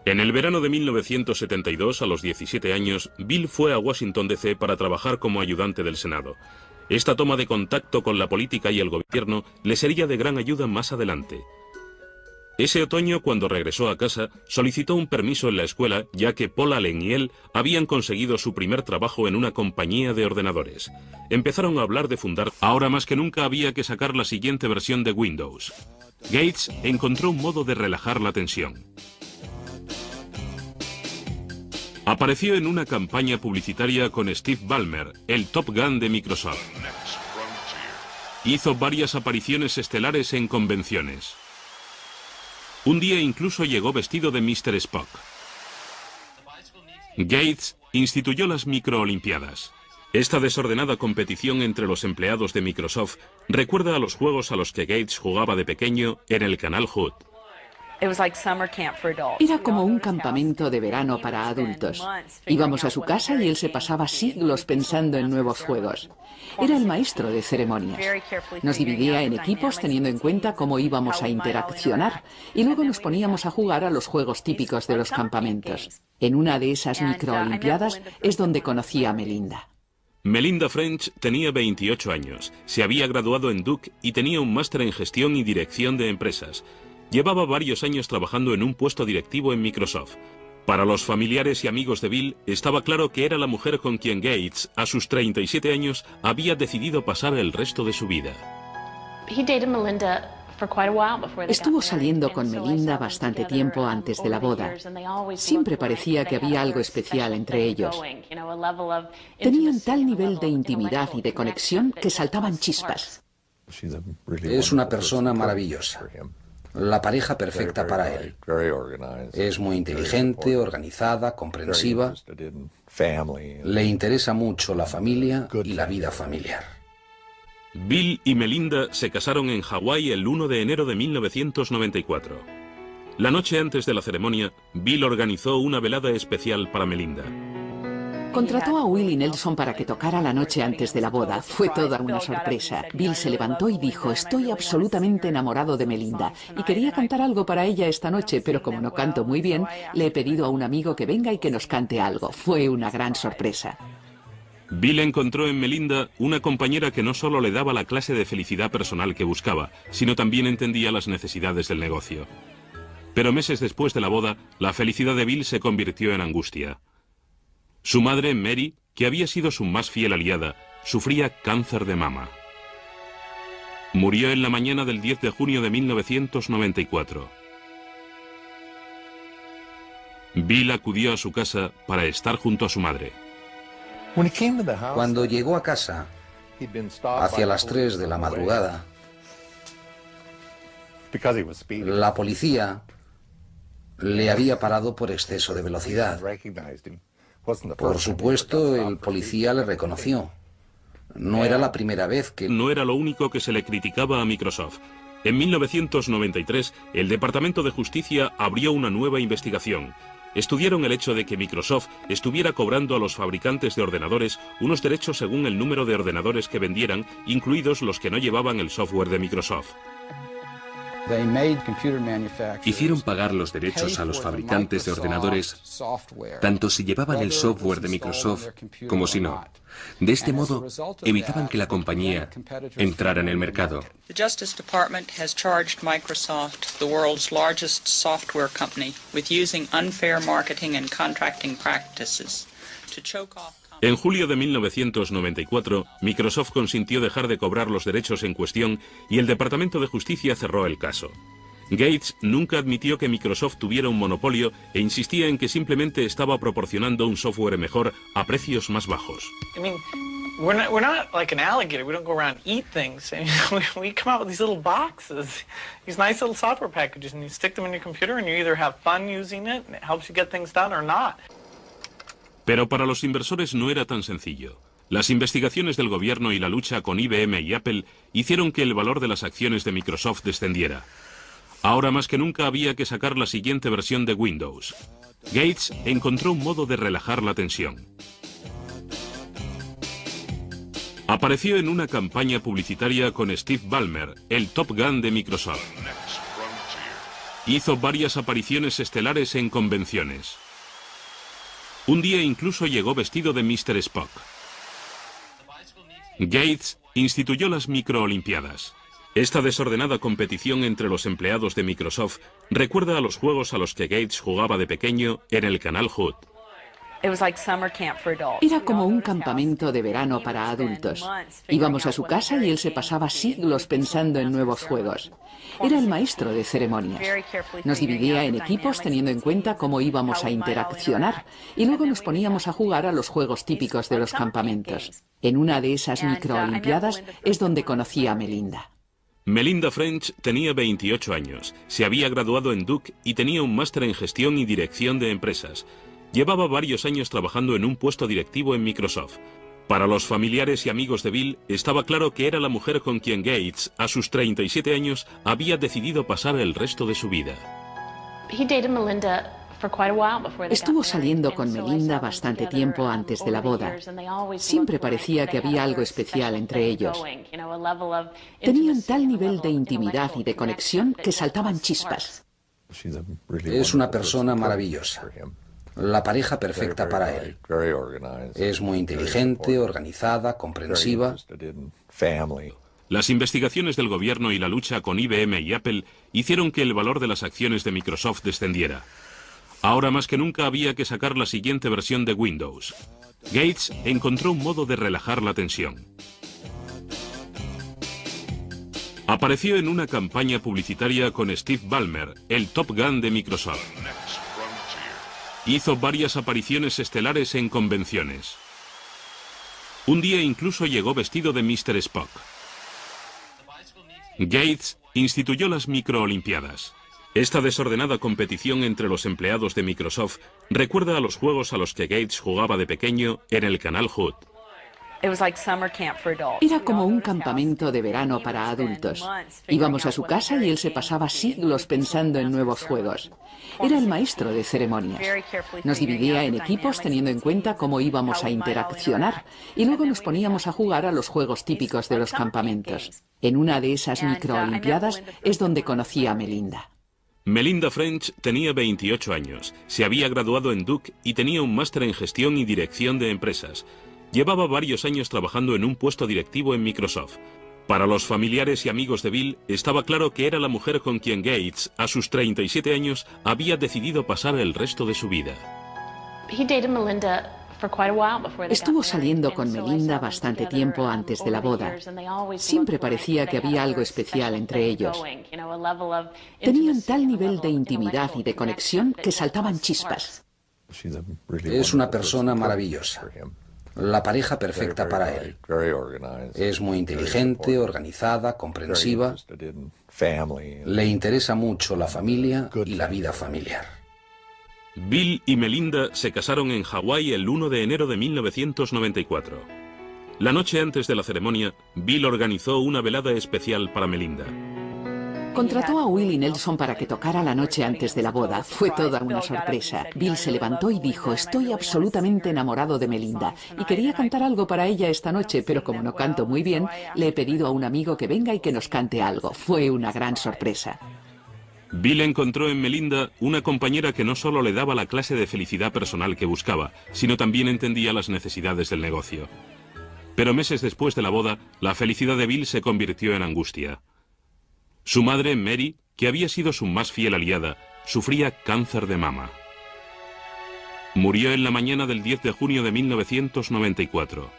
A: En el verano de 1972, a los 17 años, Bill fue a Washington D.C. para trabajar como ayudante del Senado. Esta toma de contacto con la política y el gobierno le sería de gran ayuda más adelante. Ese otoño, cuando regresó a casa, solicitó un permiso en la escuela, ya que Paul Allen y él habían conseguido su primer trabajo en una compañía de ordenadores. Empezaron a hablar de fundar. Ahora más que nunca había que sacar la siguiente versión de Windows. Gates encontró un modo de relajar la tensión. Apareció en una campaña publicitaria con Steve Ballmer, el Top Gun de Microsoft. Hizo varias apariciones estelares en convenciones. Un día incluso llegó vestido de Mr. Spock. Gates instituyó las microolimpiadas. Esta desordenada competición entre los empleados de Microsoft recuerda a los juegos a los que Gates jugaba de pequeño en el canal Hood.
B: Era como un campamento de verano para adultos. Íbamos a su casa y él se pasaba siglos pensando en nuevos juegos. Era el maestro de ceremonias. Nos dividía en equipos teniendo en cuenta cómo íbamos a interaccionar y luego nos poníamos a jugar a los juegos típicos de los campamentos. En una de esas microolimpiadas es donde conocí a Melinda.
A: Melinda French tenía 28 años, se había graduado en Duke y tenía un máster en gestión y dirección de empresas. Llevaba varios años trabajando en un puesto directivo en Microsoft. Para los familiares y amigos de Bill, estaba claro que era la mujer con quien Gates, a sus 37 años, había decidido pasar el resto de su vida.
B: Estuvo saliendo con Melinda bastante tiempo antes de la boda. Siempre parecía que había algo especial entre ellos. Tenían tal nivel de intimidad y de conexión que saltaban chispas.
C: Es una persona maravillosa. La pareja perfecta para él. Es muy inteligente, organizada, comprensiva. Le interesa mucho la familia y la vida familiar.
A: Bill y Melinda se casaron en Hawái el 1 de enero de 1994. La noche antes de la ceremonia, Bill organizó una velada especial para Melinda.
B: Contrató a Willie Nelson para que tocara la noche antes de la boda. Fue toda una sorpresa. Bill se levantó y dijo: estoy absolutamente enamorado de Melinda y quería cantar algo para ella esta noche, pero como no canto muy bien, le he pedido a un amigo que venga y que nos cante algo. Fue una gran sorpresa.
A: Bill encontró en Melinda una compañera que no solo le daba la clase de felicidad personal que buscaba, sino también entendía las necesidades del negocio. Pero meses después de la boda, la felicidad de Bill se convirtió en angustia. Su madre, Mary, que había sido su más fiel aliada, sufría cáncer de mama. Murió en la mañana del 10 de junio de 1994. Bill acudió a su casa para estar junto a su madre.
C: Cuando llegó a casa, hacia las 3 de la madrugada, la policía le había parado por exceso de velocidad. Por supuesto, el policía le reconoció. No era la primera vez que...
A: No era lo único que se le criticaba a Microsoft. En 1993, el Departamento de Justicia abrió una nueva investigación. Estudiaron el hecho de que Microsoft estuviera cobrando a los fabricantes de ordenadores unos derechos según el número de ordenadores que vendieran, incluidos los que no llevaban el software de Microsoft.
F: Hicieron pagar los derechos a los fabricantes de ordenadores, tanto si llevaban el software de Microsoft como si no. De este modo, evitaban que la compañía entrara en el mercado.
I: The Justice Department has charged Microsoft, the world's largest software company, with using unfair marketing and contracting practices to choke off.
A: En julio de 1994, Microsoft consintió dejar de cobrar los derechos en cuestión y el Departamento de Justicia cerró el caso. Gates nunca admitió que Microsoft tuviera un monopolio e insistía en que simplemente estaba proporcionando un software mejor a precios más bajos.
G: We're not like an alligator. We don't go around and eat things. We come out with these little boxes, these nice little software packages, and you stick them in your computer, and you either have fun using it, and it helps you get things done, or not.
A: Pero para los inversores no era tan sencillo. Las investigaciones del gobierno y la lucha con IBM y Apple hicieron que el valor de las acciones de Microsoft descendiera. Ahora más que nunca había que sacar la siguiente versión de Windows. Gates encontró un modo de relajar la tensión. Apareció en una campaña publicitaria con Steve Ballmer, el Top Gun de Microsoft. Hizo varias apariciones estelares en convenciones. Un día incluso llegó vestido de Mr. Spock. Gates instituyó las microolimpiadas. Esta desordenada competición entre los empleados de Microsoft recuerda a los juegos a los que Gates jugaba de pequeño en el canal Hood.
B: Era como un campamento de verano para adultos. Íbamos a su casa y él se pasaba siglos pensando en nuevos juegos. Era el maestro de ceremonias. Nos dividía en equipos teniendo en cuenta cómo íbamos a interaccionar y luego nos poníamos a jugar a los juegos típicos de los campamentos. En una de esas microolimpiadas es donde conocí a Melinda.
A: Melinda French tenía 28 años, se había graduado en Duke y tenía un máster en gestión y dirección de empresas. Llevaba varios años trabajando en un puesto directivo en Microsoft. Para los familiares y amigos de Bill, estaba claro que era la mujer con quien Gates, a sus 37 años, había decidido pasar el resto de su vida.
B: Estuvo saliendo con Melinda bastante tiempo antes de la boda. Siempre parecía que había algo especial entre ellos. Tenían tal nivel de intimidad y de conexión que saltaban chispas.
C: Es una persona maravillosa. La pareja perfecta para él. Es muy inteligente, organizada, comprensiva.
A: Las investigaciones del gobierno y la lucha con IBM y Apple hicieron que el valor de las acciones de Microsoft descendiera. Ahora más que nunca había que sacar la siguiente versión de Windows. Gates encontró un modo de relajar la tensión. Apareció en una campaña publicitaria con Steve Ballmer, el Top Gun de Microsoft. Hizo varias apariciones estelares en convenciones. Un día incluso llegó vestido de Mr. Spock. Gates instituyó las microolimpiadas. Esta desordenada competición entre los empleados de Microsoft recuerda a los juegos a los que Gates jugaba de pequeño en el canal Hood.
B: Era como un campamento de verano para adultos. Íbamos a su casa y él se pasaba siglos pensando en nuevos juegos. Era el maestro de ceremonias. Nos dividía en equipos teniendo en cuenta cómo íbamos a interaccionar y luego nos poníamos a jugar a los juegos típicos de los campamentos. En una de esas microolimpiadas es donde conocí a Melinda.
A: Melinda French tenía 28 años, se había graduado en Duke y tenía un máster en gestión y dirección de empresas. Llevaba varios años trabajando en un puesto directivo en Microsoft. Para los familiares y amigos de Bill, estaba claro que era la mujer con quien Gates, a sus 37 años, había decidido pasar el resto de su vida.
B: Estuvo saliendo con Melinda bastante tiempo antes de la boda. Siempre parecía que había algo especial entre ellos. Tenían tal nivel de intimidad y de conexión que saltaban chispas.
C: Es una persona maravillosa. La pareja perfecta para él. Es muy inteligente, organizada, comprensiva. Le interesa mucho la familia y la vida familiar.
A: Bill y Melinda se casaron en Hawái el 1 de enero de 1994. La noche antes de la ceremonia, Bill organizó una velada especial para Melinda.
B: Contrató a Willie Nelson para que tocara la noche antes de la boda. Fue toda una sorpresa. Bill se levantó y dijo: estoy absolutamente enamorado de Melinda y quería cantar algo para ella esta noche, pero como no canto muy bien, le he pedido a un amigo que venga y que nos cante algo. Fue una gran sorpresa.
A: Bill encontró en Melinda una compañera que no solo le daba la clase de felicidad personal que buscaba, sino también entendía las necesidades del negocio. Pero meses después de la boda, la felicidad de Bill se convirtió en angustia. Su madre, Mary, que había sido su más fiel aliada, sufría cáncer de mama. Murió en la mañana del 10 de junio de 1994.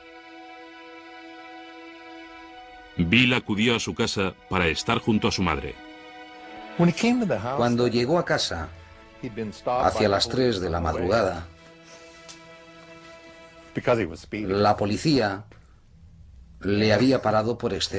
A: Bill acudió a su casa para estar junto a su madre.
C: Cuando llegó a casa, hacia las 3 de la madrugada, la policía le había parado por exceso